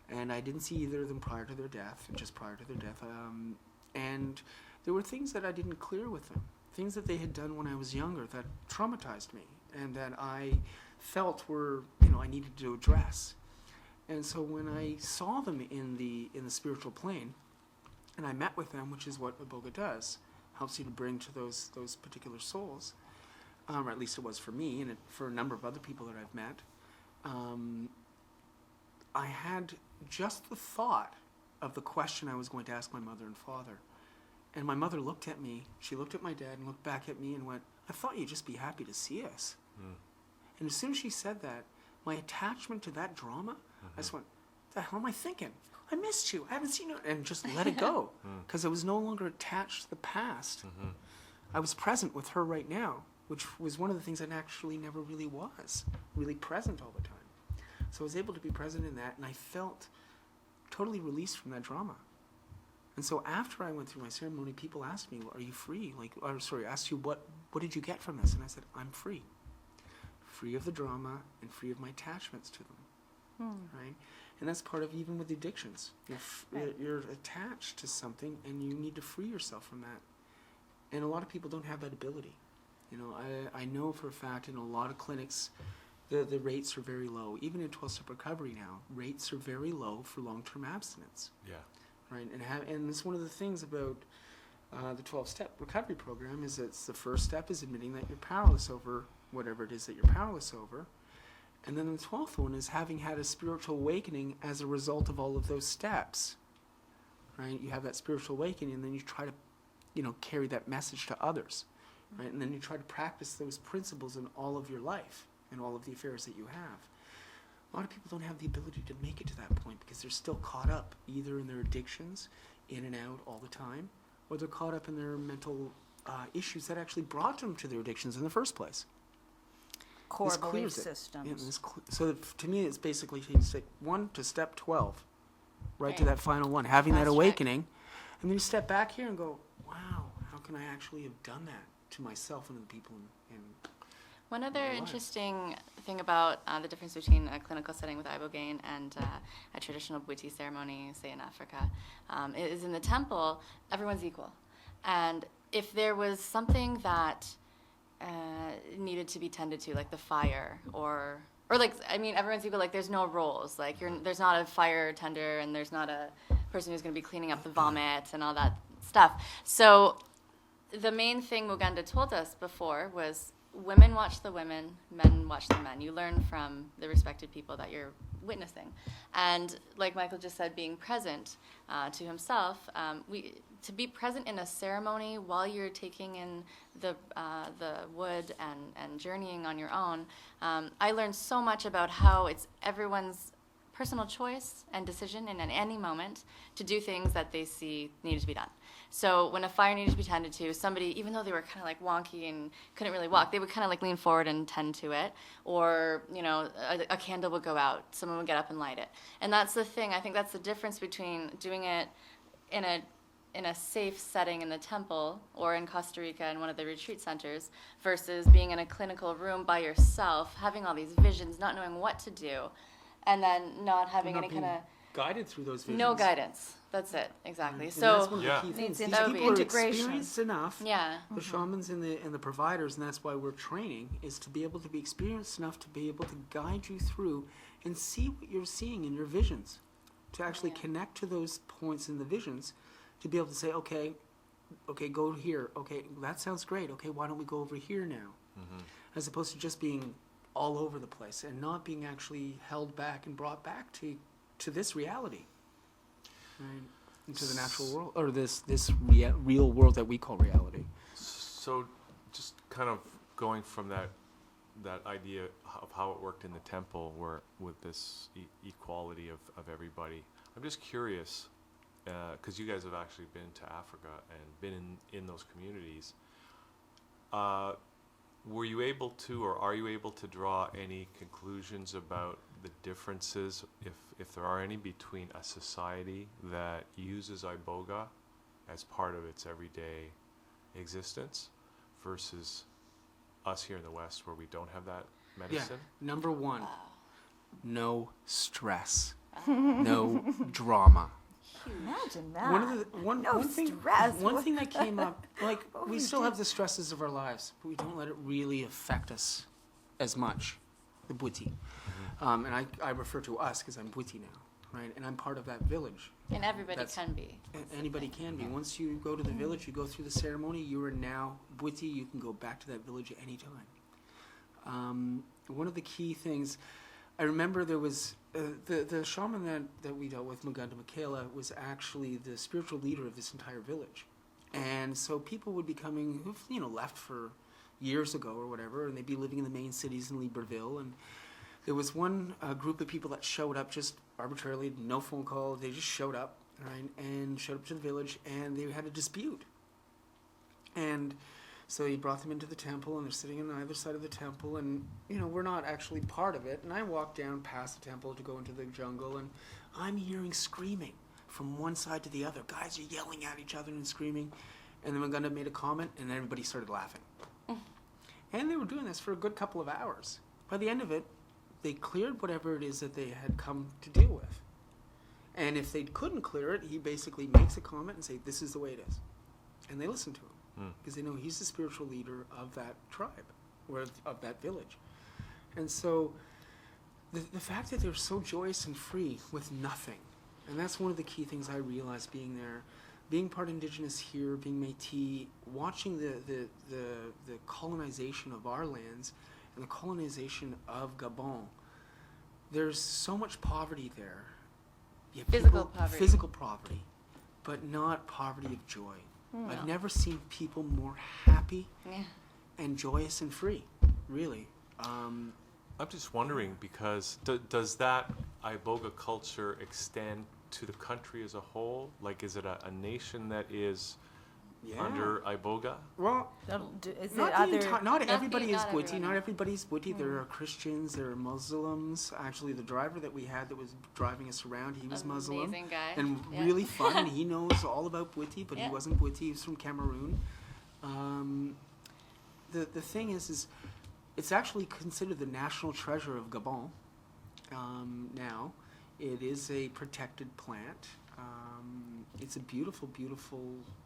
S3: and I didn't see either of them prior to their death, just prior to their death. And there were things that I didn't clear with them, things that they had done when I was younger that traumatized me, and that I felt were I needed to address. And so when I saw them in the spiritual plane, and I met with them, which is what Iboga does. Helps you to bring to those particular souls, or at least it was for me, and for a number of other people that I've met. I had just the thought of the question I was going to ask my mother and father, and my mother looked at me. She looked at my dad and looked back at me and went, "I thought you'd just be happy to see us." And as soon as she said that, my attachment to that drama, I just went, "The hell am I thinking? I missed you. I haven't seen you," and just let it go, because I was no longer attached to the past. I was present with her right now, which was one of the things I actually never really was, really present all the time. So I was able to be present in that, and I felt totally released from that drama. And so after I went through my ceremony, people asked me, "Are you free?" Asked you, what did you get from this? And I said, "I'm free. Free of the drama and free of my attachments to them." Right? And that's part of even with addictions. You're attached to something, and you need to free yourself from that. And a lot of people don't have that ability. I know for a fact in a lot of clinics, the rates are very low. Even in 12-step recovery now, rates are very low for long-term abstinence.
S1: Yeah.
S3: Right? And it's one of the things about the 12-step recovery program is that the first step is admitting that you're powerless over whatever it is that you're powerless over. And then the 12th one is having had a spiritual awakening as a result of all of those steps. right? You have that spiritual awakening, and then you try to, carry that message to others, right? And then you try to practice those principles in all of your life and all of the affairs that you have. A lot of people don't have the ability to make it to that point because they're still caught up either in their addictions, in and out all the time, or they're caught up in their mental issues that actually brought them to their addictions in the first place.
S2: Core
S3: This
S2: belief
S3: clears it.
S2: systems.
S3: Yeah, so to me, it's basically step 1 to step 12, right to
S4: Right.
S3: that final one, having that
S4: Fast track.
S3: awakening, and then you step back here and go, wow, how can I actually have done that to myself and to the people in
S4: One other
S3: lives.
S4: interesting thing about the difference between a clinical setting with Ibogaine and a traditional Bwiti ceremony, say in Africa, is in the temple, everyone's equal. And if there was something that needed to be tended to, like the fire, or like, I mean, everyone's equal, like there's no roles. Like there's not a fire tender and there's not a person who's going to be cleaning up the vomit and all that stuff. So the main thing Muganda told us before was women watch the women, men watch the men. You learn from the respected people that you're witnessing. And like Michael just said, being present to himself, to be present in a ceremony while you're taking in the wood and journeying on your own, I learned so much about how it's everyone's personal choice and decision in any moment to do things that they see needed to be done. So when a fire needed to be tended to, somebody, even though they were kind of like wonky and couldn't really walk, they would kind of like lean forward and tend to it. Or, a candle would go out, someone would get up and light it. And that's the thing, I think that's the difference between doing it in a safe setting in the temple or in Costa Rica in one of the retreat centers versus being in a clinical room by yourself, having all these visions, not knowing what to do, and then not having
S3: not
S4: any kind of
S3: guided through those visions.
S4: no guidance. That's it, exactly.
S3: And
S4: So
S3: that's one of
S1: Yeah.
S3: the key things.
S2: Needs
S3: These people are
S2: integration.
S3: experienced enough.
S4: yeah,
S3: The shamans and the providers, and that's why we're training, is to be able to be experienced enough to be able to guide you through and see what you're seeing in your visions, to actually
S4: Yeah.
S3: connect to those points in the visions, to be able to say, okay, go here. Okay, that sounds great. Okay, why don't we go over here now? As opposed to just being all over the place and not being actually held back and brought back to this reality, right? Into the natural world, or this real world that we call reality.
S1: So, just kind of going from that idea of how it worked in the temple, where with this equality of everybody, I'm just curious, because you guys have actually been to Africa and been in those communities. Were you able to, or are you able to draw any conclusions about the differences, if there are any, between a society that uses Iboga as part of its everyday existence versus us here in the West, where we don't have that medicine?
S3: Yeah. Number one, no stress, no drama.
S2: Imagine that.
S3: One thing that came up, like,
S2: What
S3: we
S2: we
S3: still
S2: did.
S3: have the stresses of our lives, but we don't let it really affect us as much. The Bwiti, and I refer to us because I'm Bwiti now, right? And I'm part of that village.
S4: and everybody
S3: That's-
S4: can be.
S3: Anybody can be. Once you go to the village, you go through the ceremony, you are now Bwiti. You can go back to that village at any time. One of the key things, I remember there was the shaman that we dealt with, Muganda Michaela, was actually the spiritual leader of this entire village. And so people would be coming who've left for years ago or whatever, and they'd be living in the main cities in Libreville. And there was one group of people that showed up just arbitrarily, no phone call. They just showed up, right, and showed up to the village, and they had a dispute. And so he brought them into the temple, and they're sitting on either side of the temple, and we're not actually part of it. And I walked down past the temple to go into the jungle, and I'm hearing screaming from one side to the other. Guys are yelling at each other and screaming. And then Muganda made a comment, and then everybody started laughing. And they were doing this for a good couple of hours. By the end of it, they cleared whatever it is that they had come to deal with. And if they couldn't clear it, he basically makes a comment and say, "This is the way it is." And they listen to him because they know he's the spiritual leader of that tribe or of that village. And so the fact that they're so joyous and free with nothing, and that's one of the key things I realized being there, being part Indigenous here, being Métis, watching the colonization of our lands and the colonization of Gabon. There's so much poverty there. Yet
S4: Physical poverty.
S3: Physical poverty. but not poverty of joy.
S2: Hmm.
S3: I've never seen people more happy
S4: Yeah.
S3: and joyous and free, really.
S1: I'm just wondering because does that Iboga culture extend to the country as a whole? Like, is it a nation that is under Iboga?
S3: Well,
S2: Is
S3: not
S2: it other?
S3: not everybody is
S4: not
S3: Witty.
S4: everyone.
S3: Not everybody's Witty. There are Christians. There are Muslims. Actually, the driver that we had that was driving us around, he was Muslim
S4: Amazing guy.
S3: and
S4: Yeah.
S3: really fun. And he knows all about Witty, but
S4: Yeah.
S3: he wasn't Witty. He was from Cameroon. The thing is it's actually considered the national treasure of Gabon. Now, it is a protected plant. It's a beautiful, beautiful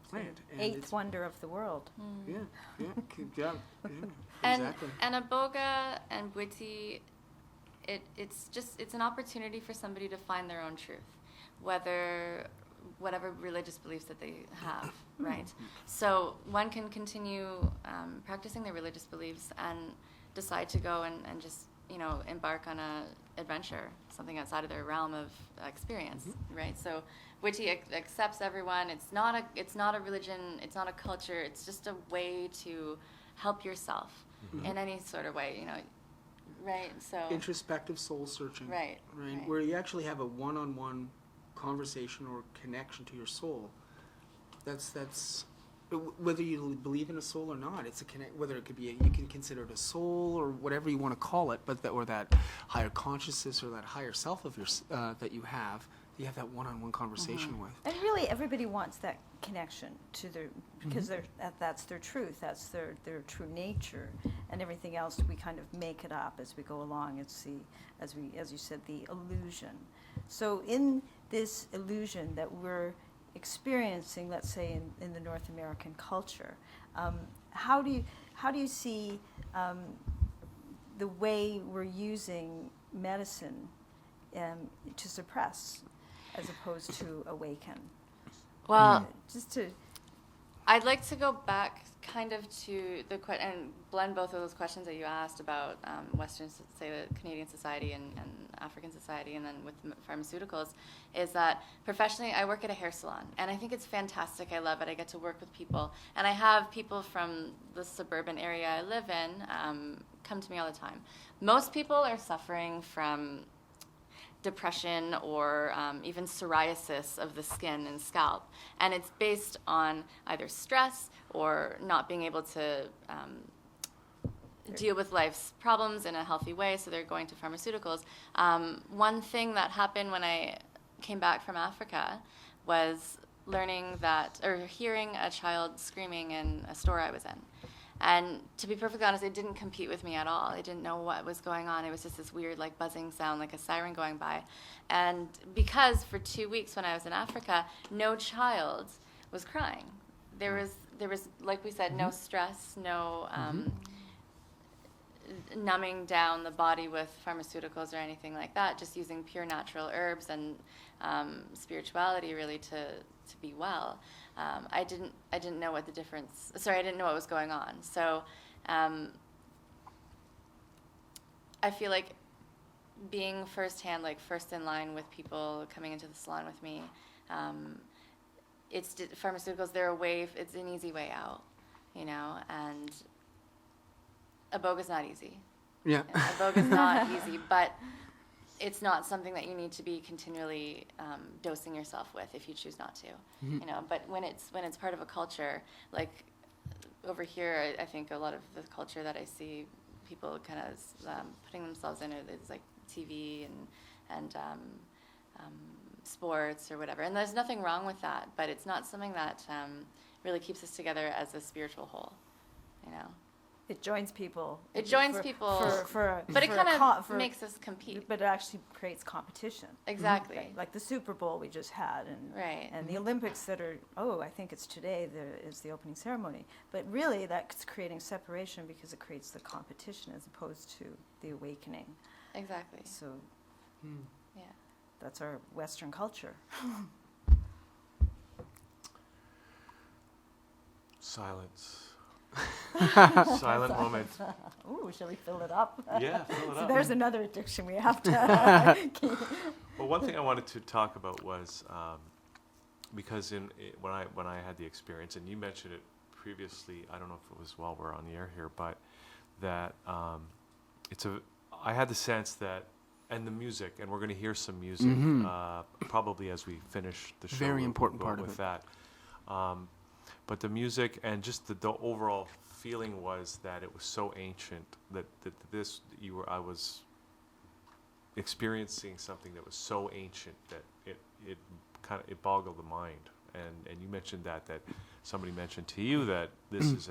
S3: plant. And
S2: Eighth
S3: it's,
S2: wonder of the world.
S3: yeah, yeah,
S4: And
S3: exactly.
S4: and Iboga and Witty, it's an opportunity for somebody to find their own truth, whatever religious beliefs that they have, right? So one can continue practicing their religious beliefs and decide to go and just embark on a adventure, something outside of their realm of experience, right? So Witty accepts everyone. It's not a religion. It's not a culture. It's just a way to help yourself in any sort of way, right? So
S3: Introspective soul searching.
S4: Right.
S3: Where you actually have a one-on-one conversation or connection to your soul. That's whether you believe in a soul or not. It's a connect. Whether it could be you can consider it a soul or whatever you want to call it, but or that higher consciousness or that higher self of yours that you have that one-on-one conversation with.
S2: And really, everybody wants that connection to their, because that's their truth, that's their true nature, and everything else we kind of make it up as we go along. It's as you said, the illusion. So in this illusion that we're experiencing, let's say in the North American culture, how do you see the way we're using medicine to suppress as opposed to awaken?
S4: well,
S2: Just to
S4: I'd like to go back kind of to and blend both of those questions that you asked about Western, say the Canadian society and African society, and then with pharmaceuticals, is that professionally I work at a hair salon, and I think it's fantastic. I love it. I get to work with people, and I have people from the suburban area I live in come to me all the time. Most people are suffering from depression or even psoriasis of the skin and scalp. And it's based on either stress or not being able to deal with life's problems in a healthy way, so they're going to pharmaceuticals. One thing that happened when I came back from Africa was hearing a child screaming in a store I was in. And to be perfectly honest, it didn't compete with me at all. I didn't know what was going on. It was just this weird, like, buzzing sound, like a siren going by. And because for 2 weeks when I was in Africa, no child was crying. There was, like we said, no stress, no numbing down the body with pharmaceuticals or anything like that, just using pure natural herbs and spirituality really to be well. I didn't know what the difference. Sorry, I didn't know what was going on. So, I feel like being firsthand, like first in line with people coming into the salon with me, pharmaceuticals. They're it's an easy way out, and Iboga's not easy.
S3: Yeah.
S4: Iboga's not easy, but it's not something that you need to be continually dosing yourself with if you choose not to, But when it's part of a culture, like over here, I think a lot of the culture that I see people kind of putting themselves in is like TV and sports or whatever, and there's nothing wrong with that, but it's not something that really keeps us together as a spiritual whole,
S2: it joins people.
S4: It joins people, but it kind of makes us compete.
S2: But it actually creates competition.
S4: Exactly.
S2: Right. Like the Super Bowl we just had,
S4: Right.
S2: and the Olympics that are, I think it's today, is the opening ceremony. But really that's creating separation because it creates the competition as opposed to the awakening.
S4: Exactly.
S2: So
S4: Yeah.
S2: that's our Western culture.
S1: Silence. Silent moment.
S2: Ooh, shall we fill it up?
S1: Yeah, fill it
S2: So
S1: up.
S2: there's another addiction we have to.
S1: Well, one thing I wanted to talk about was because when I had the experience, and you mentioned it previously, I don't know if it was while we're on the air here, but that I had the sense that, and the music, and we're going to hear some music probably as we finish the show.
S3: Very important
S1: we'll go
S3: part of
S1: with
S3: it.
S1: that. But the music and just the overall feeling was that it was so ancient that I was experiencing something that was so ancient that it boggled the mind. And you mentioned that somebody mentioned to you that this is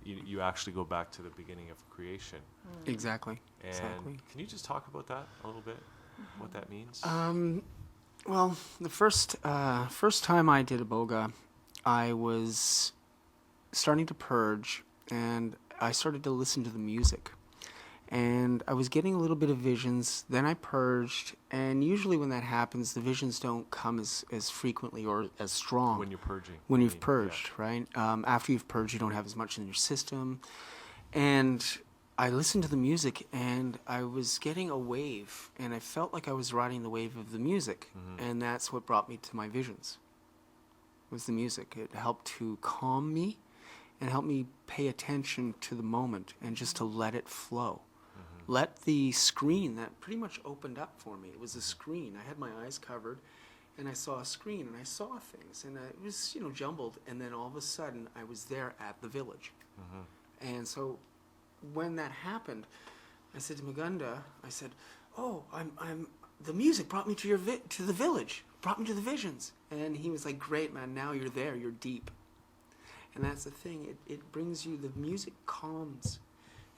S1: you actually go back to the beginning of creation.
S3: Exactly.
S1: And
S3: Exactly.
S1: can you just talk about that a little bit? What that means?
S3: Well, the first time I did Iboga, I was starting to purge, and I started to listen to the music. And I was getting a little bit of visions. Then I purged, and usually when that happens, the visions don't come as frequently or as strong.
S1: When you're purging.
S3: When you've purged, right? After you've purged, you don't have as much in your system. And I listened to the music, and I was getting a wave, and I felt like I was riding the wave of the music. And that's what brought me to my visions, was the music. It helped to calm me and help me pay attention to the moment and just to let it flow. Let the screen that pretty much opened up for me. It was a screen. I had my eyes covered, and I saw a screen, and I saw things, and it was, jumbled. And then all of a sudden, I was there at the village. And so, when that happened, I said to Magunda, I said, "Oh, the music brought me to to the village, brought me to the visions." And he was like, "Great, man. Now you're there. You're deep." And that's the thing. It brings you. The music calms.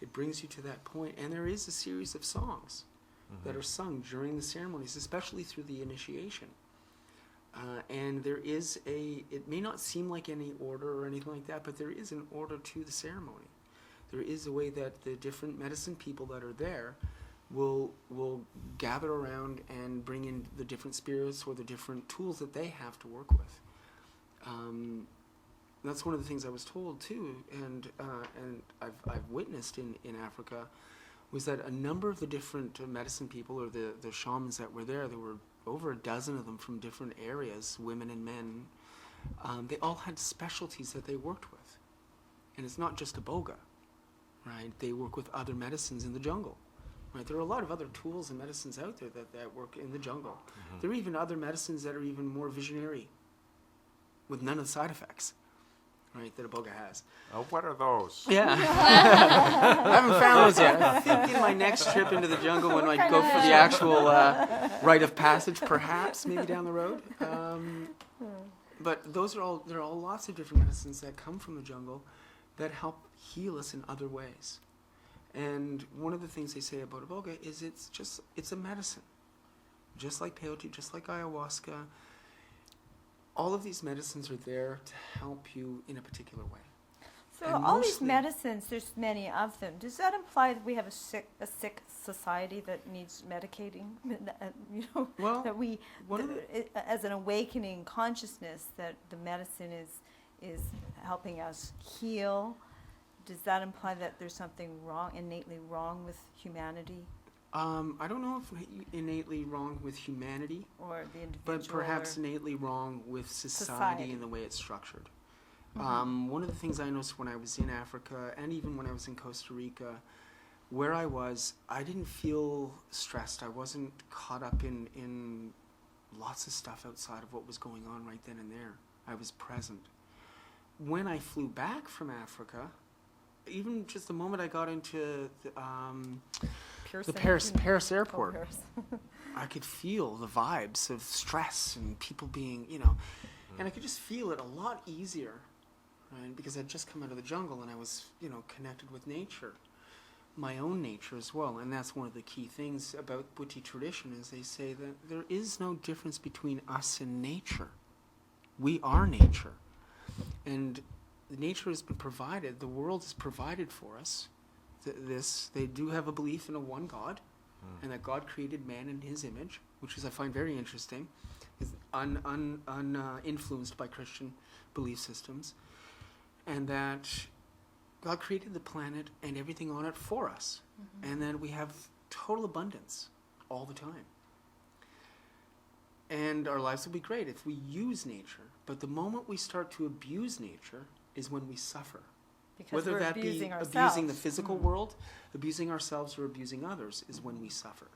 S3: It brings you to that point. And there is a series of songs that are sung during the ceremonies, especially through the initiation. And there is it may not seem like any order or anything like that, but there is an order to the ceremony. There is a way that the different medicine people that are there will gather around and bring in the different spirits or the different tools that they have to work with. That's one of the things I was told too, and I've witnessed in Africa, was that a number of the different medicine people or the shamans that were there were over a dozen of them from different areas, women and men. They all had specialties that they worked with, and it's not just Iboga, right? They work with other medicines in the jungle, right? There are a lot of other tools and medicines out there that work in the jungle. There are even other medicines that are even more visionary, with none of the side effects, right, that Iboga has.
S1: What are those?
S3: Yeah. I haven't found those yet. I think in my next trip into the jungle, when I go for the actual rite of passage, perhaps, maybe down the road. But there are all lots of different medicines that come from the jungle that help heal us in other ways. And one of the things they say about Iboga is it's a medicine. Just like peyote, just like ayahuasca, all of these medicines are there to help you in a particular way.
S2: So
S3: And
S2: all these
S3: mostly-
S2: medicines, there's many of them. Does that imply that we have a sick society that needs medicating?
S3: Well,
S2: that we,
S3: one of
S2: as an awakening consciousness, that the medicine is helping us heal. Does that imply that there's something innately wrong with humanity,
S3: I don't know if innately wrong with humanity,
S2: or the individual?
S3: but perhaps
S2: or
S3: innately wrong with society
S2: Society.
S3: and the way it's structured. One of the things I noticed when I was in Africa, and even when I was in Costa Rica, where I didn't feel stressed. I wasn't caught up in lots of stuff outside of what was going on right then and there. I was present. When I flew back from Africa, even just the moment I got into the Paris airport, I could feel the vibes of stress and people being, and I could just feel it a lot easier, right? Because I'd just come out of the jungle and I was, connected with nature, my own nature as well. And that's one of the key things about Buti tradition, is they say that there is no difference between us and nature. We are nature. And nature has been provided, the world is provided for us. They do have a belief in a one God, and that God created man in his image, which is, I find very interesting, is influenced by Christian belief systems, and that God created the planet and everything on it for us, and then we have total abundance all the time. and our lives will be great if we use nature. But the moment we start to abuse nature is when we suffer.
S2: Because
S3: Whether
S2: we're
S3: that be
S2: abusing ourselves.
S3: abusing the physical world, abusing ourselves, or abusing others is when we suffer.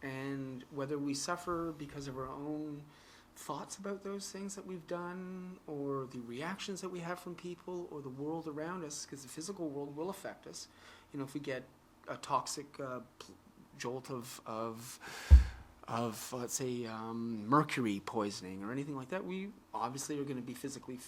S3: And whether we suffer because of our own thoughts about those things that we've done, or the reactions that we have from people, or the world around us, because the physical world will affect us. You know, if we get a toxic jolt of let's say mercury poisoning or anything like that, we obviously are going to be physically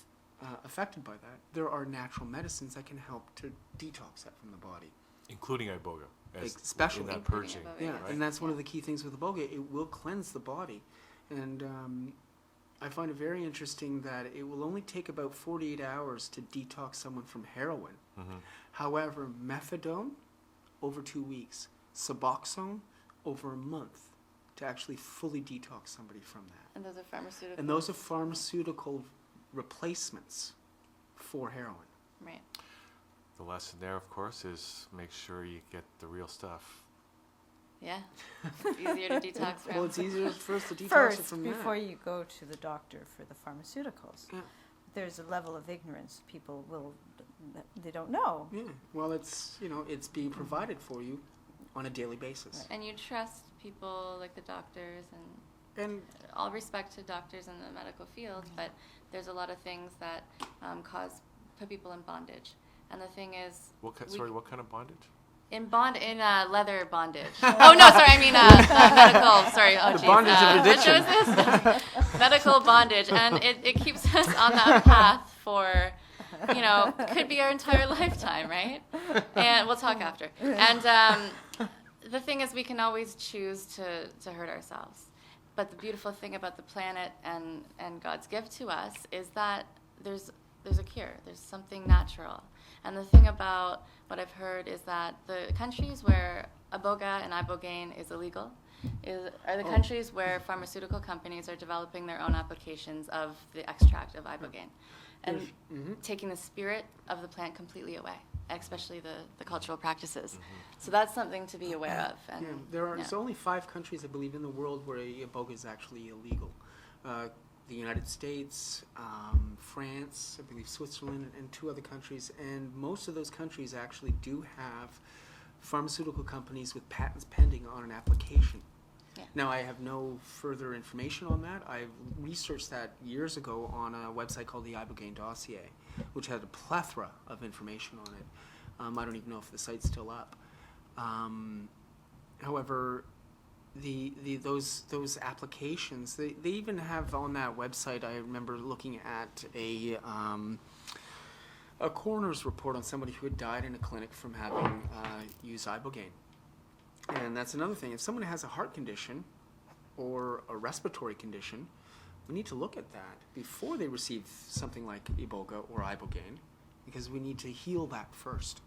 S3: affected by that. There are natural medicines that can help to detox that from the body,
S1: Including Iboga.
S3: especially
S1: in that purging.
S4: Iboga,
S3: yeah,
S1: right?
S3: and that's one of the key things with Iboga. It will cleanse the body, and I find it very interesting that it will only take about 48 hours to detox someone from heroin.
S1: Mhm.
S3: However, methadone over 2 weeks, Suboxone over a month to actually fully detox somebody from that.
S4: And those are pharmaceutical.
S3: And those are pharmaceutical replacements for heroin.
S4: Right.
S1: The lesson there, of course, is make sure you get the real stuff.
S4: Yeah. It's easier to detox from.
S3: Well, it's easier first to detox it
S2: First,
S3: from
S2: before
S3: that.
S2: you go to the doctor for the pharmaceuticals,
S3: Yeah.
S2: there's a level of ignorance people they don't know.
S3: Yeah, well, it's, you know, it's being provided for you on a daily basis.
S4: And you trust people like the doctors, and
S3: And
S4: all respect to doctors in the medical field, but there's a lot of things that put people in bondage. And the thing is,
S1: What kind of bondage?
S4: in leather bondage. Oh no, sorry, I mean medical. Sorry, oh
S3: The
S4: geez,
S3: bondage of
S4: what show
S3: addiction.
S4: is this? Medical bondage, and it keeps us on that path for, could be our entire lifetime, right? And we'll talk after. And the thing is, we can always choose to hurt ourselves. But the beautiful thing about the planet and God's gift to us is that there's a cure. There's something natural. And the thing about what I've heard is that the countries where Iboga and Ibogaine is illegal are the countries where pharmaceutical companies are developing their own applications of the extract of Ibogaine and taking the spirit of the plant completely away, especially the cultural practices. So that's something to be aware of. And,
S3: there's only 5 countries, I believe, in the world where Iboga is actually illegal. The United States, France, I believe Switzerland, and 2 other countries. And most of those countries actually do have pharmaceutical companies with patents pending on an application.
S4: Yeah.
S3: Now, I have no further information on that. I researched that years ago on a website called the Ibogaine Dossier, which had a plethora of information on it. I don't even know if the site's still up. However, those applications, they even have on that website, I remember looking at a coroner's report on somebody who had died in a clinic from having used Ibogaine. And that's another thing. If someone has a heart condition or a respiratory condition, we need to look at that before they receive something like Iboga or Ibogaine, because we need to heal that first.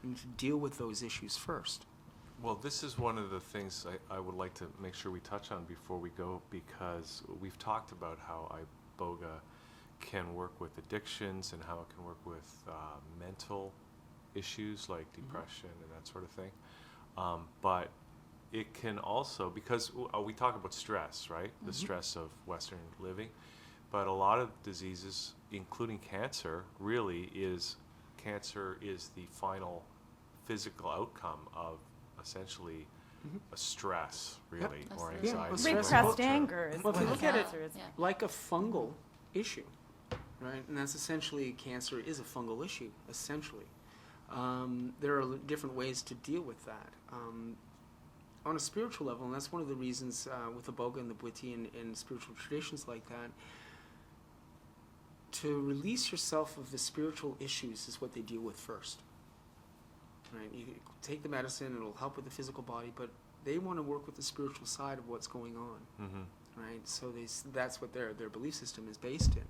S3: We need to deal with those issues first.
S1: Well, this is one of the things I would like to make sure we touch on before we go, because we've talked about how Iboga can work with addictions and how it can work with mental issues like depression and that sort of thing. But it can also, because we talk about stress, right? The stress of Western living. But a lot of diseases, including cancer, cancer is the final physical outcome of essentially a stress, really,
S3: Yep.
S1: or
S4: Yeah,
S1: anxiety.
S3: well,
S1: or
S3: stress-
S2: Repressed
S1: whatever.
S2: anger is
S3: Well, if you
S2: what
S3: look at it
S2: cancer is.
S4: Yeah.
S3: like a fungal issue, right? And that's essentially, cancer is a fungal issue, essentially. There are different ways to deal with that. On a spiritual level, and that's one of the reasons with Iboga and the Bwiti and spiritual traditions like that, to release yourself of the spiritual issues is what they deal with first. Right? You take the medicine, it'll help with the physical body, but they want to work with the spiritual side of what's going on. Right? So that's what their belief system is based in.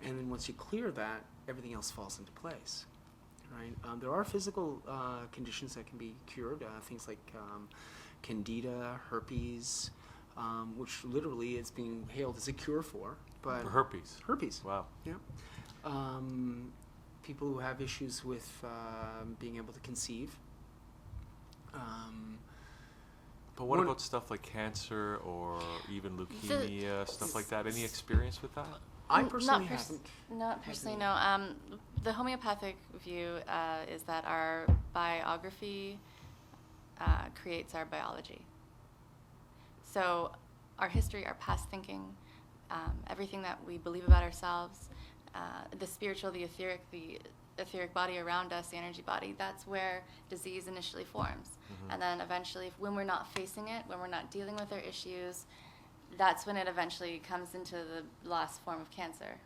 S3: And then once you clear that, everything else falls into place. Right? There are physical conditions that can be cured, things like candida, herpes, which literally is being hailed as a cure for. But
S1: For herpes.
S3: herpes.
S1: Wow.
S3: Yeah. People who have issues with being able to conceive.
S1: But what about stuff like cancer or even leukemia, stuff like that? Any experience with that?
S3: I personally
S4: Not
S3: haven't.
S4: Not personally, no. The homeopathic view is that our biography creates our biology. So our history, our past thinking, everything that we believe about ourselves, the spiritual, the etheric body around us, the energy body, that's where disease initially forms. And then eventually, when we're not facing it, when we're not dealing with our issues, that's when it eventually comes into the last form of cancer,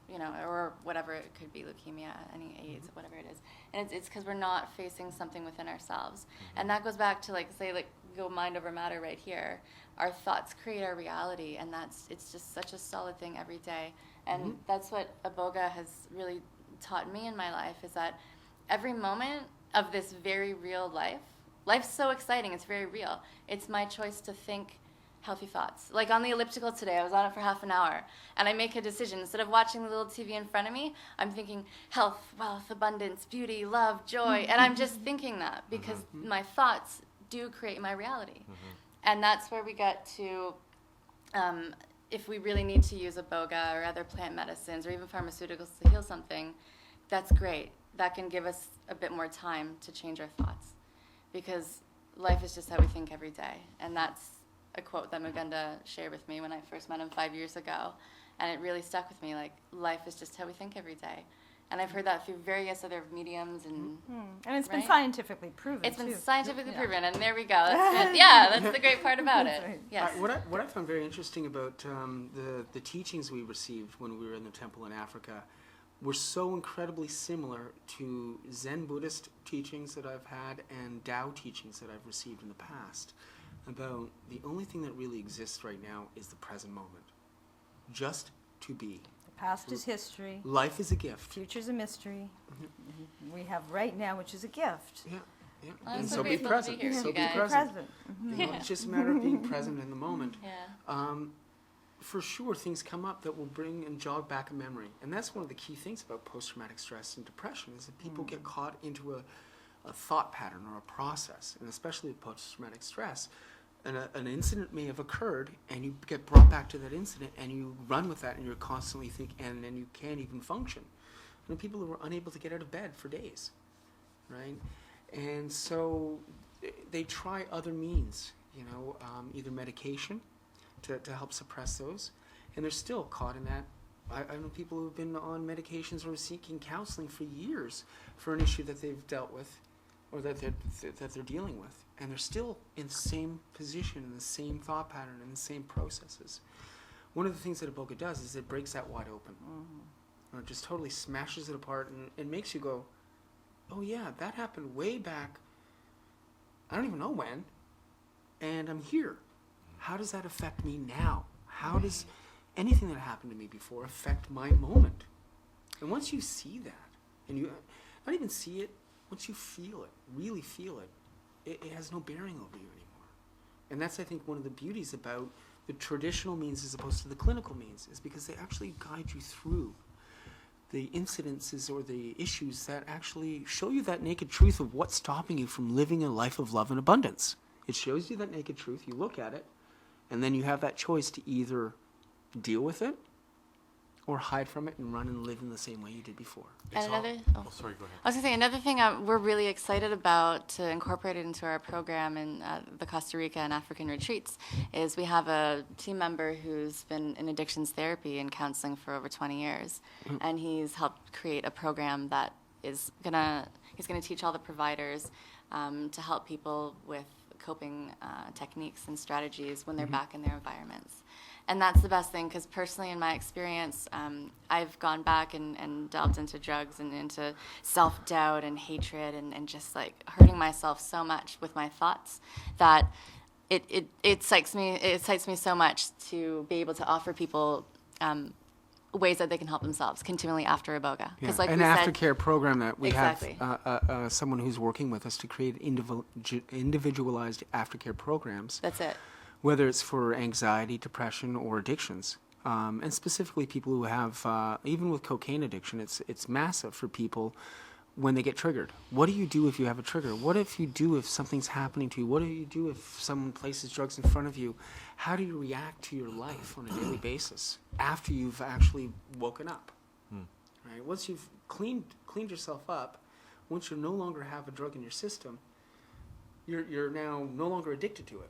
S4: or whatever it could be, leukemia, any AIDS, whatever it is. And it's because we're not facing something within ourselves. And that goes back to, go mind over matter right here. Our thoughts create our reality, and it's just such a solid thing every day. And that's what Iboga has really taught me in my life, is that every moment of this very real life's so exciting, it's very real. It's my choice to think healthy thoughts. Like on the elliptical today, I was on it for half an hour, and I make a decision. Instead of watching the little TV in front of me, I'm thinking health, wealth, abundance, beauty, love, joy, and I'm just thinking that because my thoughts do create my reality. And that's where we get to, if we really need to use Iboga or other plant medicines or even pharmaceuticals to heal something, that's great. That can give us a bit more time to change our thoughts, because life is just how we think every day. And that's a quote that Mugenda shared with me when I first met him 5 years ago, and it really stuck with me. Life is just how we think every day. And I've heard that through various other mediums, and
S2: it's been
S4: right?
S2: scientifically proven.
S4: It's been
S2: too.
S4: scientifically proven, and there we go. That's the great part about it.
S2: Right.
S4: Yes.
S3: What I found very interesting about the teachings we received when we were in the temple in Africa were so incredibly similar to Zen Buddhist teachings that I've had and Tao teachings that I've received in the past, about the only thing that really exists right now is the present moment. Just to be.
S2: The past is history.
S3: Life is a gift.
S2: Future's a mystery. We have right now, which is a gift.
S3: Yeah.
S4: I'm
S3: And
S4: so
S3: so be
S4: grateful to
S3: present.
S4: be here with
S3: So
S4: you
S3: be
S4: guys.
S3: present.
S2: Present.
S3: It's just a matter of being present in the moment.
S4: Yeah.
S3: For sure, things come up that will bring and jog back a memory. And that's one of the key things about post-traumatic stress and depression, is that people get caught into a thought pattern or a process, and especially with post-traumatic stress. An incident may have occurred, and you get brought back to that incident, and you run with that, and you're constantly thinking, and then you can't even function. People are unable to get out of bed for days, right? And so they try other means, either medication to help suppress those, and they're still caught in that. I know people who've been on medications or seeking counseling for years for an issue that they've dealt with or that they're dealing with, and they're still in the same position, in the same thought pattern, in the same processes. One of the things that Iboga does is it breaks that wide open. Or it just totally smashes it apart, and it makes you go, oh yeah, that happened way back, I don't even know when, and I'm here. How does that affect me now? How does anything that happened to me before affect my moment? And once you see that, and you not even see it, once you feel it, really feel it, it has no bearing over you anymore. And that's, I think, one of the beauties about the traditional means as opposed to the clinical means, is because they actually guide you through the incidences or the issues that actually show you that naked truth of what's stopping you from living a life of love and abundance. It shows you that naked truth, you look at it, and then you have that choice to either deal with it or hide from it and run and live in the same way you did before.
S4: And another,
S1: Sorry, go ahead.
S4: I was going to say, another thing we're really excited about to incorporate it into our program in the Costa Rica and African retreats is we have a team member who's been in addictions therapy and counseling for over 20 years. And he's helped create a program that he's going to teach all the providers to help people with coping techniques and strategies when they're back in their environments. And that's the best thing, because personally, in my experience, I've gone back and delved into drugs and into self-doubt and hatred and just hurting myself so much with my thoughts that it excites me so much to be able to offer people ways that they can help themselves continually after Iboga.
S3: Yeah.
S4: Like
S3: An
S4: we said,
S3: aftercare program that we
S4: Exactly.
S3: have someone who's working with us to create individualized aftercare programs.
S4: that's it.
S3: Whether it's for anxiety, depression, or addictions. And specifically people who have, even with cocaine addiction, it's massive for people when they get triggered. What do you do if you have a trigger? What if you do if something's happening to you? What do you do if someone places drugs in front of you? How do you react to your life on a daily basis after you've actually woken up? Right? Once you've cleaned yourself up, once you no longer have a drug in your system, you're now no longer addicted to it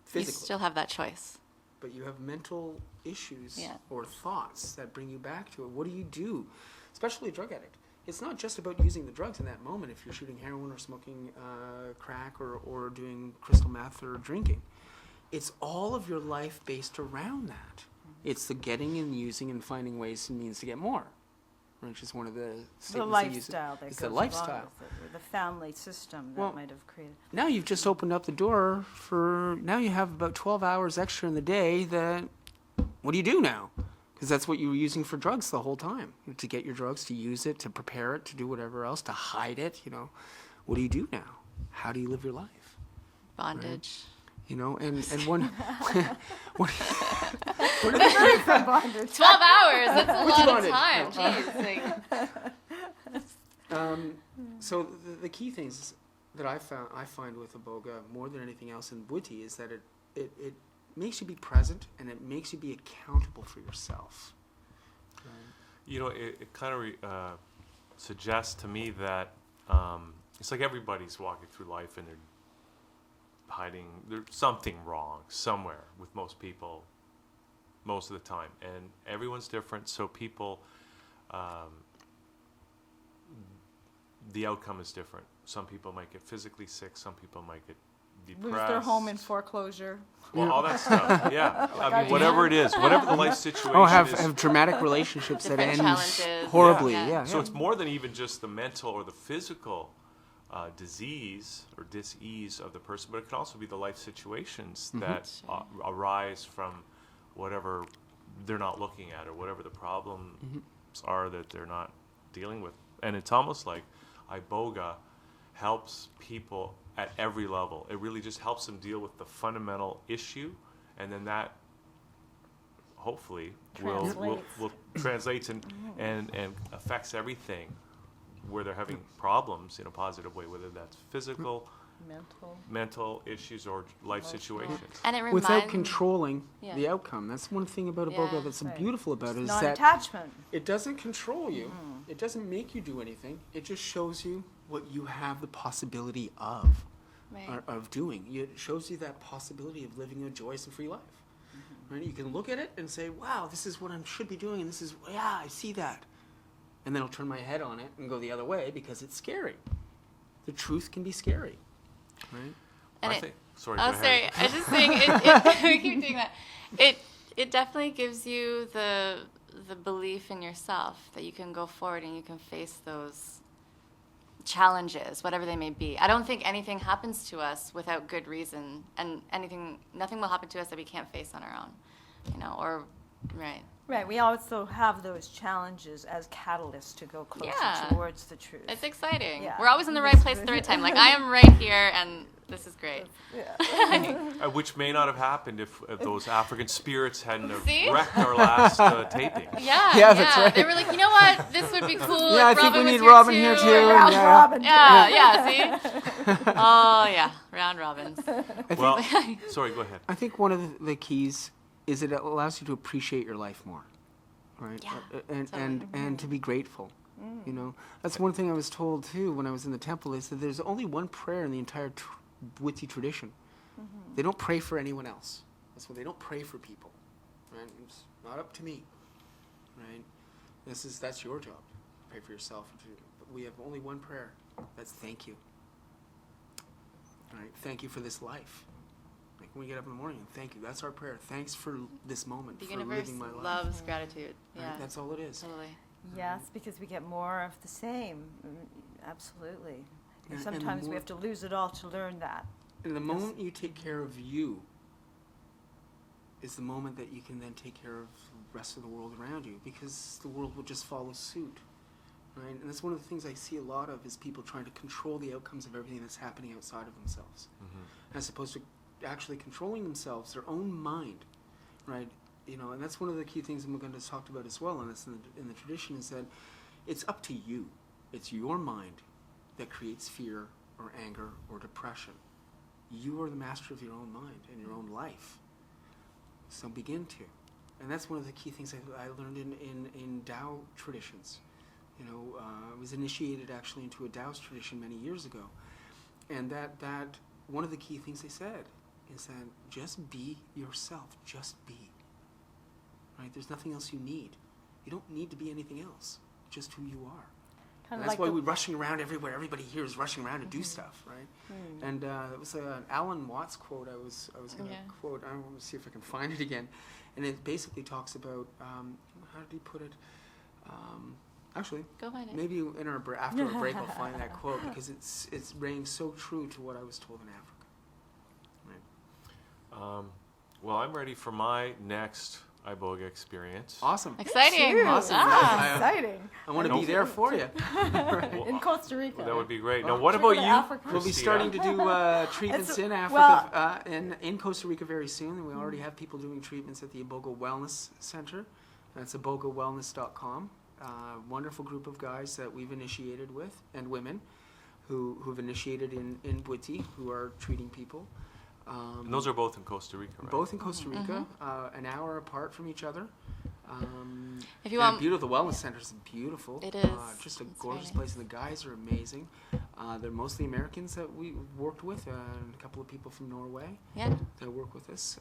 S3: physically.
S4: You still have that choice.
S3: But you have mental issues
S4: Yeah.
S3: or thoughts that bring you back to it. What do you do? Especially a drug addict. It's not just about using the drugs in that moment if you're shooting heroin or smoking crack or doing crystal meth or drinking. It's all of your life based around that. It's the getting and using and finding ways and means to get more, which is one of the statements
S2: The
S3: they use.
S2: lifestyle that
S3: It's
S2: goes
S3: the lifestyle.
S2: along with it, or the family system that
S3: Well,
S2: might have created.
S3: Now you've just opened up the door for, now you have about 12 hours extra in the day that, what do you do now? Because that's what you were using for drugs the whole time. To get your drugs, to use it, to prepare it, to do whatever else, to hide it, you know. What do you do now? How do you live your life?
S4: Bondage.
S3: You know, and one, one
S4: 12 hours. That's a lot of
S3: bondage?
S4: time.
S3: No.
S4: Jeez.
S3: so the key things that I find with Iboga more than anything else in Witty is that it makes you be present and it makes you be accountable for yourself.
S1: You know, it kind of suggests to me that it's like everybody's walking through life and they're hiding, there's something wrong somewhere with most people most of the time, and everyone's different, so people, the outcome is different. Some people might get physically sick, some people might get depressed.
S2: Lose their home in foreclosure.
S1: Well, all that stuff, yeah. I mean, whatever it is, whatever the life situation is.
S3: Have dramatic relationships that
S4: Different
S3: end
S4: challenges.
S3: horribly.
S4: Yeah.
S3: Yeah.
S1: So it's more than even just the mental or the physical disease or dis-ease of the person, but it can also be the life situations that arise from whatever they're not looking at or whatever the problems are that they're not dealing with. And it's almost like Iboga helps people at every level. It really just helps them deal with the fundamental issue, and then that hopefully will translates and affects everything where they're having problems in a positive way, whether that's physical, mental issues, or life situations.
S4: And it reminds
S3: Without controlling
S4: Yeah.
S3: the outcome. That's one thing about Iboga
S4: Yeah.
S3: that's
S2: Right.
S3: beautiful about it is that
S2: Non-attachment.
S3: it doesn't control you. It doesn't make you do anything. It just shows you what you have the possibility of.
S4: Right.
S3: Of doing. It shows you that possibility of living a joyous and free life. Right? You can look at it and say, wow, this is what I should be doing, and this is, yeah, I see that. And then I'll turn my head on it and go the other way because it's scary. The truth can be scary. Right?
S4: And
S1: I think, sorry,
S4: Oh,
S1: go
S4: sorry.
S1: ahead.
S4: I was just saying, we keep doing that. It definitely gives you the belief in yourself that you can go forward and you can face those challenges, whatever they may be. I don't think anything happens to us without good reason, and nothing will happen to us that we can't face on our own, you know, or, right.
S2: Right, we also have those challenges as catalysts to go closer
S4: Yeah.
S2: towards the truth.
S4: It's exciting.
S2: Yeah.
S4: We're always in the right place at the right time. Like, I am right here, and this is great.
S1: Which may not have happened if those African spirits hadn't have
S4: See?
S1: wrecked our last taping.
S4: Yeah,
S3: that's right.
S4: They were like, you know what? This would be cool.
S3: Yeah, I
S4: if
S3: think
S4: Robin
S3: we
S4: was
S3: need Robin here too.
S2: Round
S3: Yeah.
S2: robin.
S4: Yeah, see? Oh, yeah, round robins.
S1: Well, sorry, go ahead.
S3: I think one of the keys is it allows you to appreciate your life more. Right?
S4: Yeah,
S3: And to be grateful. You know, that's one thing I was told too when I was in the temple is that there's only one prayer in the entire Witty tradition. They don't pray for anyone else. That's why they don't pray for people. Right? It's not up to me. Right? That's your job. Pray for yourself. But we have only one prayer. That's thank you. All right? Thank you for this life. Like when we get up in the morning, thank you. That's our prayer. Thanks for this moment,
S4: The
S3: for
S4: universe
S3: living my life.
S4: loves gratitude.
S3: Right?
S4: Yeah,
S3: That's all it is.
S4: totally.
S2: Yes, because we get more of the same. Absolutely.
S3: And the
S2: Sometimes we
S3: more-
S2: have to lose it all to learn that.
S3: And the moment you take care of you is the moment that you can then take care of the rest of the world around you, because the world will just follow suit. Right? And that's one of the things I see a lot of is people trying to control the outcomes of everything that's happening outside of themselves, as opposed to actually controlling themselves, their own mind, right? You know, and that's one of the key things that Muganda has talked about as well, and it's in the tradition, is that it's up to you. It's your mind that creates fear or anger or depression. You are the master of your own mind and your own life. So begin to. And that's one of the key things I learned in Tao traditions. You know, I was initiated actually into a Taoist tradition many years ago. And that one of the key things they said is that just be yourself. Just be. Right? There's nothing else you need. You don't need to be anything else. Just who you are. And that's why we're rushing around everywhere. Everybody here is rushing around to do stuff, right? And it was an Alan Watts quote I was going to quote. I want to see if I can find it again. And it basically talks about, how did he put it? Actually,
S4: Go find it.
S3: maybe in after our break I'll find that quote, because it's rings so true to what I was told in Africa. Right.
S1: Well, I'm ready for my next Iboga experience.
S3: Awesome.
S4: Exciting.
S2: Too.
S3: Awesome.
S2: Exciting.
S3: I want to be there for you.
S2: In Costa Rica.
S1: Well, that would be great. Now,
S3: Well,
S1: what
S2: should
S1: about
S2: we go to
S1: you,
S2: Africa?
S3: We'll be
S1: Christina?
S3: starting to do treatments
S2: It's-
S3: in
S2: well-
S3: Africa, in Costa Rica very soon. And we already have people doing treatments at the Iboga Wellness Center. That's ibogawellness.com. Wonderful group of guys that we've initiated with, and women who've initiated in Bwiti, who are treating people.
S1: And those are both in Costa Rica, right?
S3: Both in Costa Rica, an hour apart from each other.
S4: If you
S3: and
S4: want,
S3: beautiful, the wellness center is beautiful.
S4: It is.
S3: Just a
S4: It's
S3: gorgeous
S4: very
S3: place, and the guys are amazing. They're mostly Americans that we worked with, and a couple of people from Norway
S4: yeah.
S3: that work with us.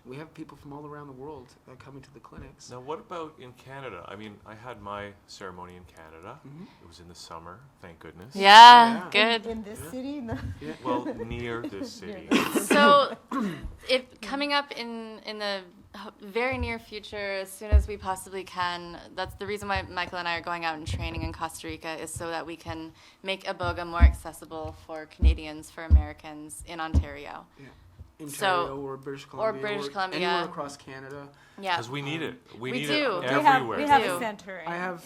S3: We have people from all around the world coming to the clinics.
S1: Now, what about in Canada? I mean, I had my ceremony in Canada.
S3: Mhm.
S1: It was in the summer, thank goodness.
S3: Yeah.
S4: Yeah, good.
S2: In this city?
S3: Yeah.
S1: Well, near this city.
S4: So, if coming up in the very near future, as soon as we possibly can, that's the reason why Michael and I are going out and training in Costa Rica, is so that we can make Iboga more accessible for Canadians, for Americans in Ontario.
S3: Yeah. In
S4: So-
S3: Ontario or British Columbia.
S4: British Columbia.
S3: Anywhere across Canada.
S4: Yeah.
S1: Because we need it. We
S4: We
S1: need
S4: do.
S1: it
S4: We
S1: everywhere.
S2: We have
S4: Do.
S2: a center
S3: I have-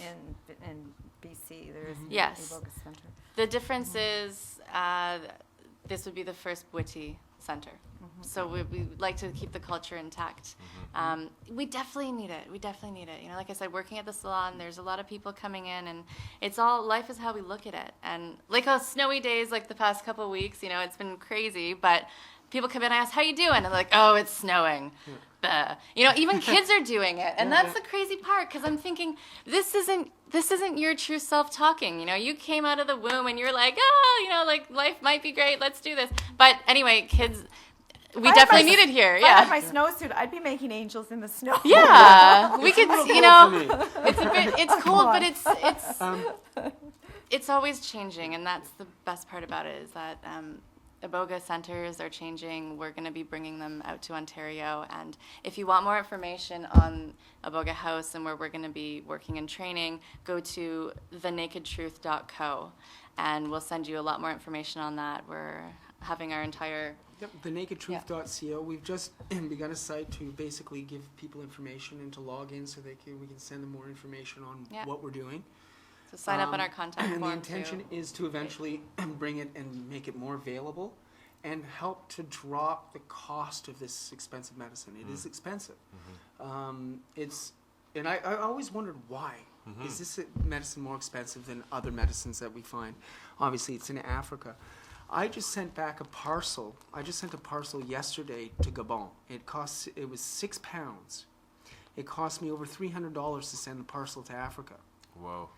S2: in BC. There is an
S4: Yes.
S2: Iboga center.
S4: The difference is this would be the first Bwiti center. So we like to keep the culture intact. We definitely need it. We definitely need it. You know, like I said, working at the salon, there's a lot of people coming in, and it's all, life is how we look at it. And like on snowy days, like the past couple of weeks, you know, it's been crazy, but people come in and ask, how you doing? And they're like, oh, it's snowing. Bah. You know, even kids are doing it. And that's the crazy part, because I'm thinking, this isn't your true self talking. You know, you came out of the womb and you're like, oh, you know, like life might be great. Let's do this. But anyway, kids, we
S2: I had
S4: definitely
S2: my-
S4: need it here.
S2: If I had
S4: Yeah.
S2: my snowsuit, I'd be making angels in the snow.
S4: Yeah. We could, you know,
S3: For me.
S4: it's a bit, it's
S2: Oh,
S4: cool,
S2: come
S4: but
S2: on.
S4: it's always changing, and that's the best part about it, is that Iboga centers are changing. We're going to be bringing them out to Ontario, and if you want more information on Iboga House and where we're going to be working and training, go to thenakedtruth.co, and we'll send you a lot more information on that. We're having our entire
S3: Yep, thenakedtruth.co. We've just begun a site to basically give people information and to log in so we can send them more information on
S4: Yeah.
S3: what we're doing.
S4: so sign up on our contact
S3: And
S4: form
S3: the intention
S4: too.
S3: is to eventually bring it and make it more available and help to drop the cost of this expensive medicine. It is expensive. And I always wondered why. Is this medicine more expensive than other medicines that we find? Obviously, it's in Africa. I just sent back a parcel. I just sent a parcel yesterday to Gabon. It was £6. It cost me over $300 to send the parcel to Africa.
S1: Whoa.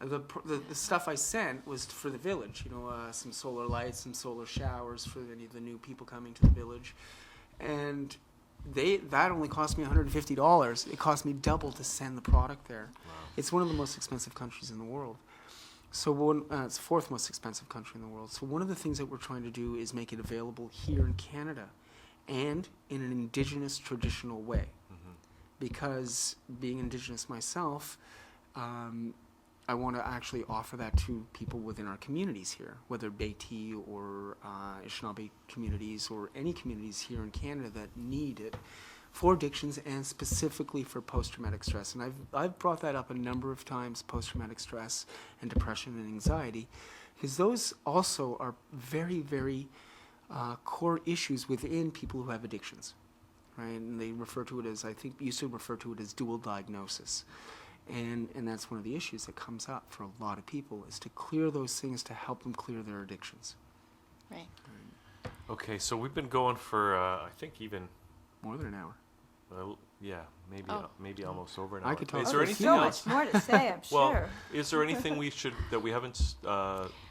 S3: The stuff I sent was for the village, you know, some solar lights, some solar showers for any of the new people coming to the village. And that only cost me $150. It cost me double to send the product there.
S1: Wow.
S3: It's one of the most expensive countries in the world. So it's the fourth most expensive country in the world. So one of the things that we're trying to do is make it available here in Canada and in an Indigenous traditional way. Because being Indigenous myself, I want to actually offer that to people within our communities here, whether Métis or Anishinaabe communities or any communities here in Canada that need it for addictions and specifically for post-traumatic stress. And I've brought that up a number of times, post-traumatic stress and depression and anxiety, because those also are very, very core issues within people who have addictions, right? And they refer to it as, I think, used to refer to it as dual diagnosis. And that's one of the issues that comes up for a lot of people, is to clear those things to help them clear their addictions.
S4: Right.
S1: Okay, so we've been going for, I think even,
S3: More than an hour.
S1: maybe almost over an
S3: I
S1: hour.
S3: could talk
S1: Is
S3: for
S1: there
S3: a
S1: anything
S3: few
S2: So
S1: else?
S2: much more to say, I'm
S1: Well,
S2: sure.
S1: is there anything that we haven't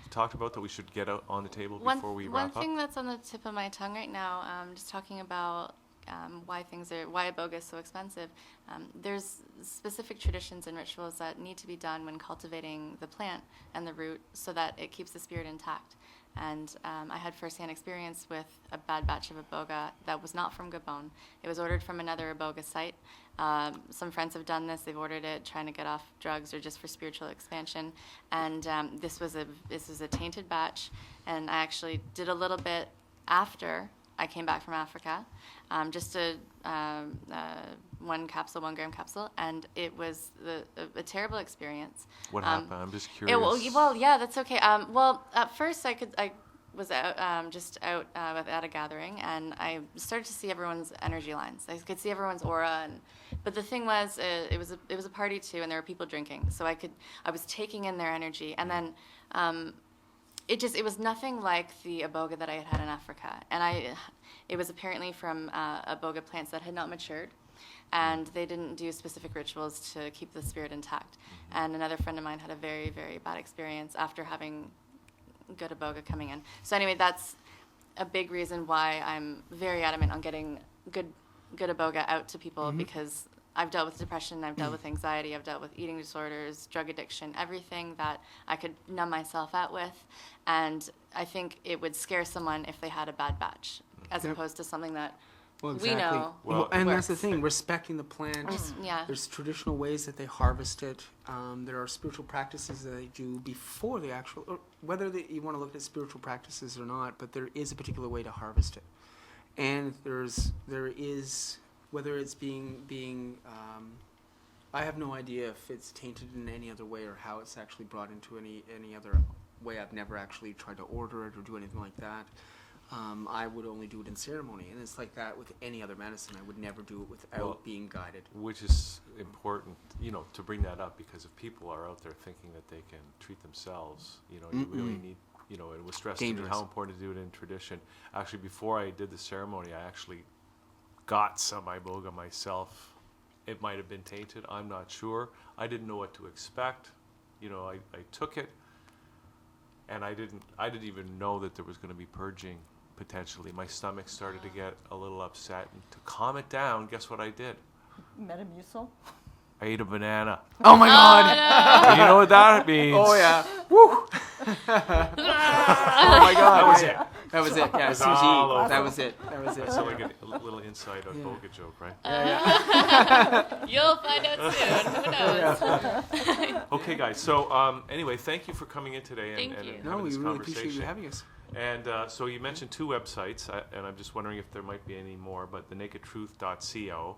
S1: talked about that we should get out on the table before we
S4: One
S1: wrap up?
S4: thing that's on the tip of my tongue right now, just talking about why Iboga is so expensive. There's specific traditions and rituals that need to be done when cultivating the plant and the root so that it keeps the spirit intact. And I had firsthand experience with a bad batch of Iboga that was not from Gabon. It was ordered from another Iboga site. Some friends have done this. They've ordered it trying to get off drugs or just for spiritual expansion. And this was a tainted batch. And I actually did a little bit after I came back from Africa, just a 1 gram capsule, and it was a terrible experience.
S1: What happened? I'm just curious.
S4: Well, yeah, that's okay. Well, at first I was out, just out at a gathering, and I started to see everyone's energy lines. I could see everyone's aura, but the thing was, it was a party too, and there were people drinking, so I was taking in their energy, and then. It was nothing like the Iboga that I had in Africa, and it was apparently from Iboga plants that had not matured, and they didn't do specific rituals to keep the spirit intact. And another friend of mine had a very, very bad experience after having good Iboga coming in. So anyway, that's a big reason why I'm very adamant on getting good Iboga out to people, because I've dealt with depression, I've dealt with anxiety, I've dealt with eating disorders, drug addiction, everything that I could numb myself out with. And I think it would scare someone if they had a bad batch, as opposed to something that we know.
S1: Well,
S3: and
S4: works.
S3: that's the thing, respecting the plant.
S4: Yeah.
S3: There's traditional ways that they harvest it. There are spiritual practices that they do before the actual, or whether you want to look at spiritual practices or not, but there is a particular way to harvest it. And there is, whether it's being I have no idea if it's tainted in any other way or how it's actually brought into any other way. I've never actually tried to order it or do anything like that. I would only do it in ceremony, and it's like that with any other medicine. I would never do it without being guided.
S1: Which is important, to bring that up, because if people are out there thinking that they can treat themselves, you really need, it was stressed to me how important to do it in tradition. Actually, before I did the ceremony, I actually got some Iboga myself. It might have been tainted, I'm not sure. I didn't know what to expect. I took it, and I didn't even know that there was going to be purging potentially. My stomach started to get a little upset, and to calm it down, guess what I did?
S2: Metamucil?
S1: I ate a banana.
S3: Oh my God!
S1: And you know what that means?
S3: Oh yeah! Woo! Oh my God!
S1: That was it.
S3: That was it. Yeah,
S1: was all over.
S3: That was it. That was it.
S1: That's like a little inside Iboga joke, right?
S4: You'll find out soon. Who knows?
S1: Okay, guys. So anyway, thank you for coming in today and
S4: Thank you.
S1: having
S3: No, we
S1: this
S3: really appreciate you
S1: conversation.
S3: having us.
S1: And so you mentioned 2 websites, and I'm just wondering if there might be any more, but thenakedtruth.co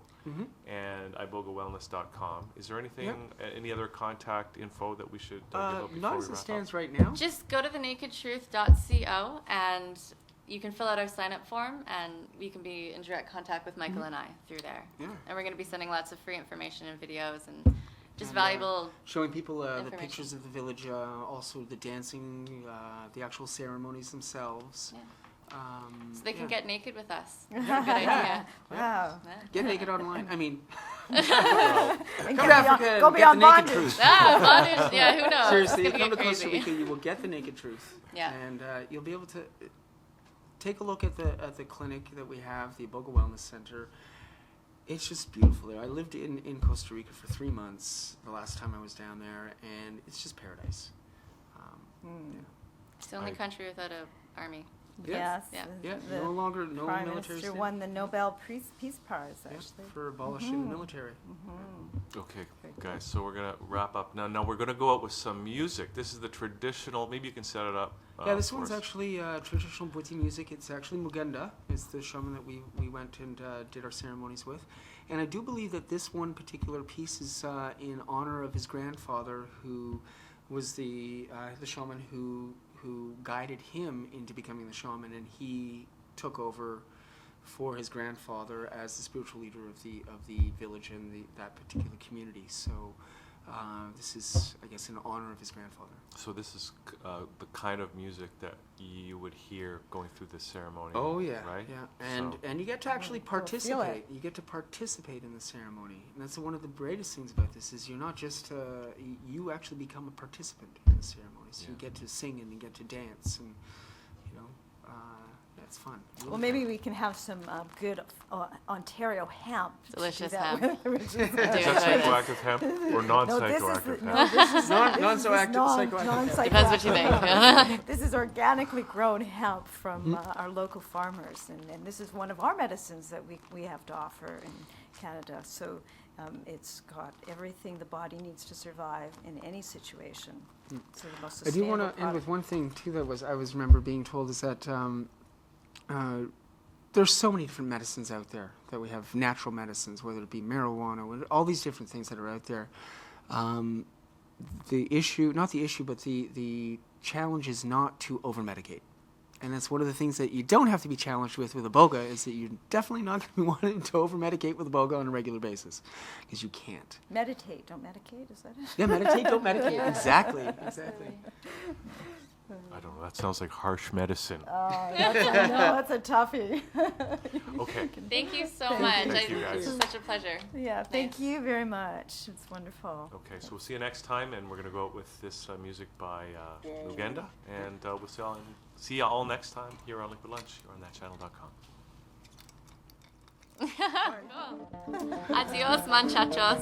S1: and ibogawellness.com. Is there anything, any other contact info that we should give out before
S3: Not
S1: we
S3: as it
S1: wrap
S3: stands
S1: up?
S3: right now.
S4: Just go to thenakedtruth.co, and you can fill out our sign-up form, and you can be in direct contact with Michael and I through there.
S3: Yeah.
S4: And we're going to be sending lots of free information and videos and just valuable.
S3: Showing people the
S4: information.
S3: pictures of the village, also the dancing, the actual ceremonies themselves.
S4: Yeah.
S3: So
S4: So they can get naked with us. Good idea.
S2: Wow.
S3: Get naked online. I mean,
S2: And
S3: come to Africa and
S2: go
S3: get the
S2: beyond
S3: naked
S2: bondage.
S3: truth.
S4: Bondage. Yeah, who knows?
S3: Seriously,
S4: It's gonna
S3: come to
S4: get
S3: Costa
S4: crazy.
S3: Rica, you will get the naked truth.
S4: Yeah.
S3: And you'll be able to take a look at the clinic that we have, the Iboga Wellness Center. It's just beautiful there. I lived in Costa Rica for 3 months the last time I was down there, and it's just paradise.
S4: It's the only country without an army.
S2: Yes.
S4: Yeah.
S3: Yeah,
S2: The
S3: no longer no
S2: Prime
S3: military
S2: Minister
S3: state.
S2: won the Nobel Peace Prize,
S3: Yeah,
S2: actually.
S3: for abolishing the military.
S1: Okay, guys, so we're going to wrap up now. Now we're going to go out with some music. This is the traditional, maybe you can set it up.
S3: Yeah, this
S1: for
S3: one's
S1: us.
S3: actually traditional Bwiti music. It's actually Mugenda. It's the shaman that we went and did our ceremonies with. And I do believe that this one particular piece is in honor of his grandfather, who was the shaman who guided him into becoming the shaman, and he took over for his grandfather as the spiritual leader of the village and that particular community. So This is, I guess, in honor of his grandfather.
S1: So this is the kind of music that you would hear going through this ceremony.
S3: Oh yeah,
S1: right?
S3: yeah,
S1: So-
S3: and you get to actually
S2: Feel it.
S3: participate. You get to participate in the ceremony, and that's one of the greatest things about this is you're not just you actually become a participant in the ceremony. So you
S1: Yeah.
S3: get to sing and you get to dance, and you know, that's fun. Really
S2: Well, maybe
S3: fun.
S2: we can have some good Ontario hemp. to do
S4: Delicious
S2: that
S4: hemp.
S2: with, which is,
S4: Do
S1: Is that
S4: it.
S1: psychoactive hemp or non-psychoactive hemp?
S2: no, this is
S3: Non-psychoactive hemp.
S2: non-psychoactive.
S4: Depends what you think.
S2: This is organically grown hemp from our local farmers, and this is one of our medicines that we have to offer in Canada. So it's got everything the body needs to survive in any situation. So the most
S3: I do want
S2: sustainable
S3: to end
S2: product.
S3: with one thing too that I remember being told is that there's so many different medicines out there that we have, natural medicines, whether it be marijuana, all these different things that are out there. The issue, not the issue, but the challenge is not to over-medicate. And that's one of the things that you don't have to be challenged with Iboga, is that you're definitely not going to be wanting to over-medicate with Iboga on a regular basis, because you can't.
S2: Meditate, don't medicate, is that it?
S3: Yeah, meditate, don't medicate. Exactly, exactly.
S1: I don't know. That sounds like harsh medicine.
S2: That's a toughie.
S1: Okay.
S4: Thank you so much.
S1: Thank you, guys.
S4: It's such a pleasure.
S2: Yeah, thank
S4: Nice.
S2: you very much. It's wonderful.
S1: Okay, so we'll see you next time, and we're going to go out with this music by Uganda, and we'll see you all next time here on Liquid Lunch. You're on ThatChannel.com.
S4: Cool. Adios, muchachos.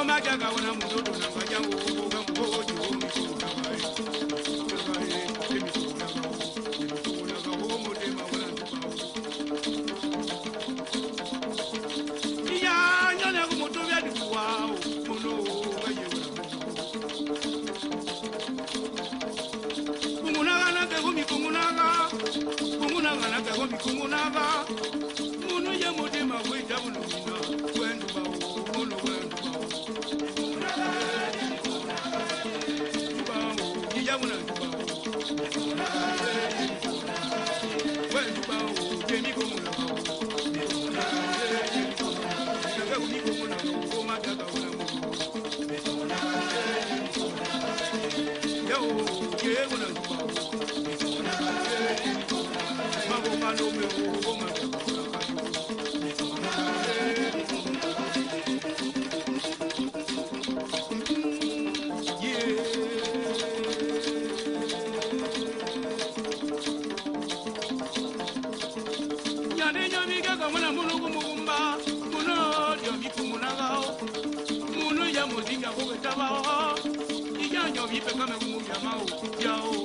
S5: Majaga Bikumunaba, Munu Yamudima, wait, I will when Yo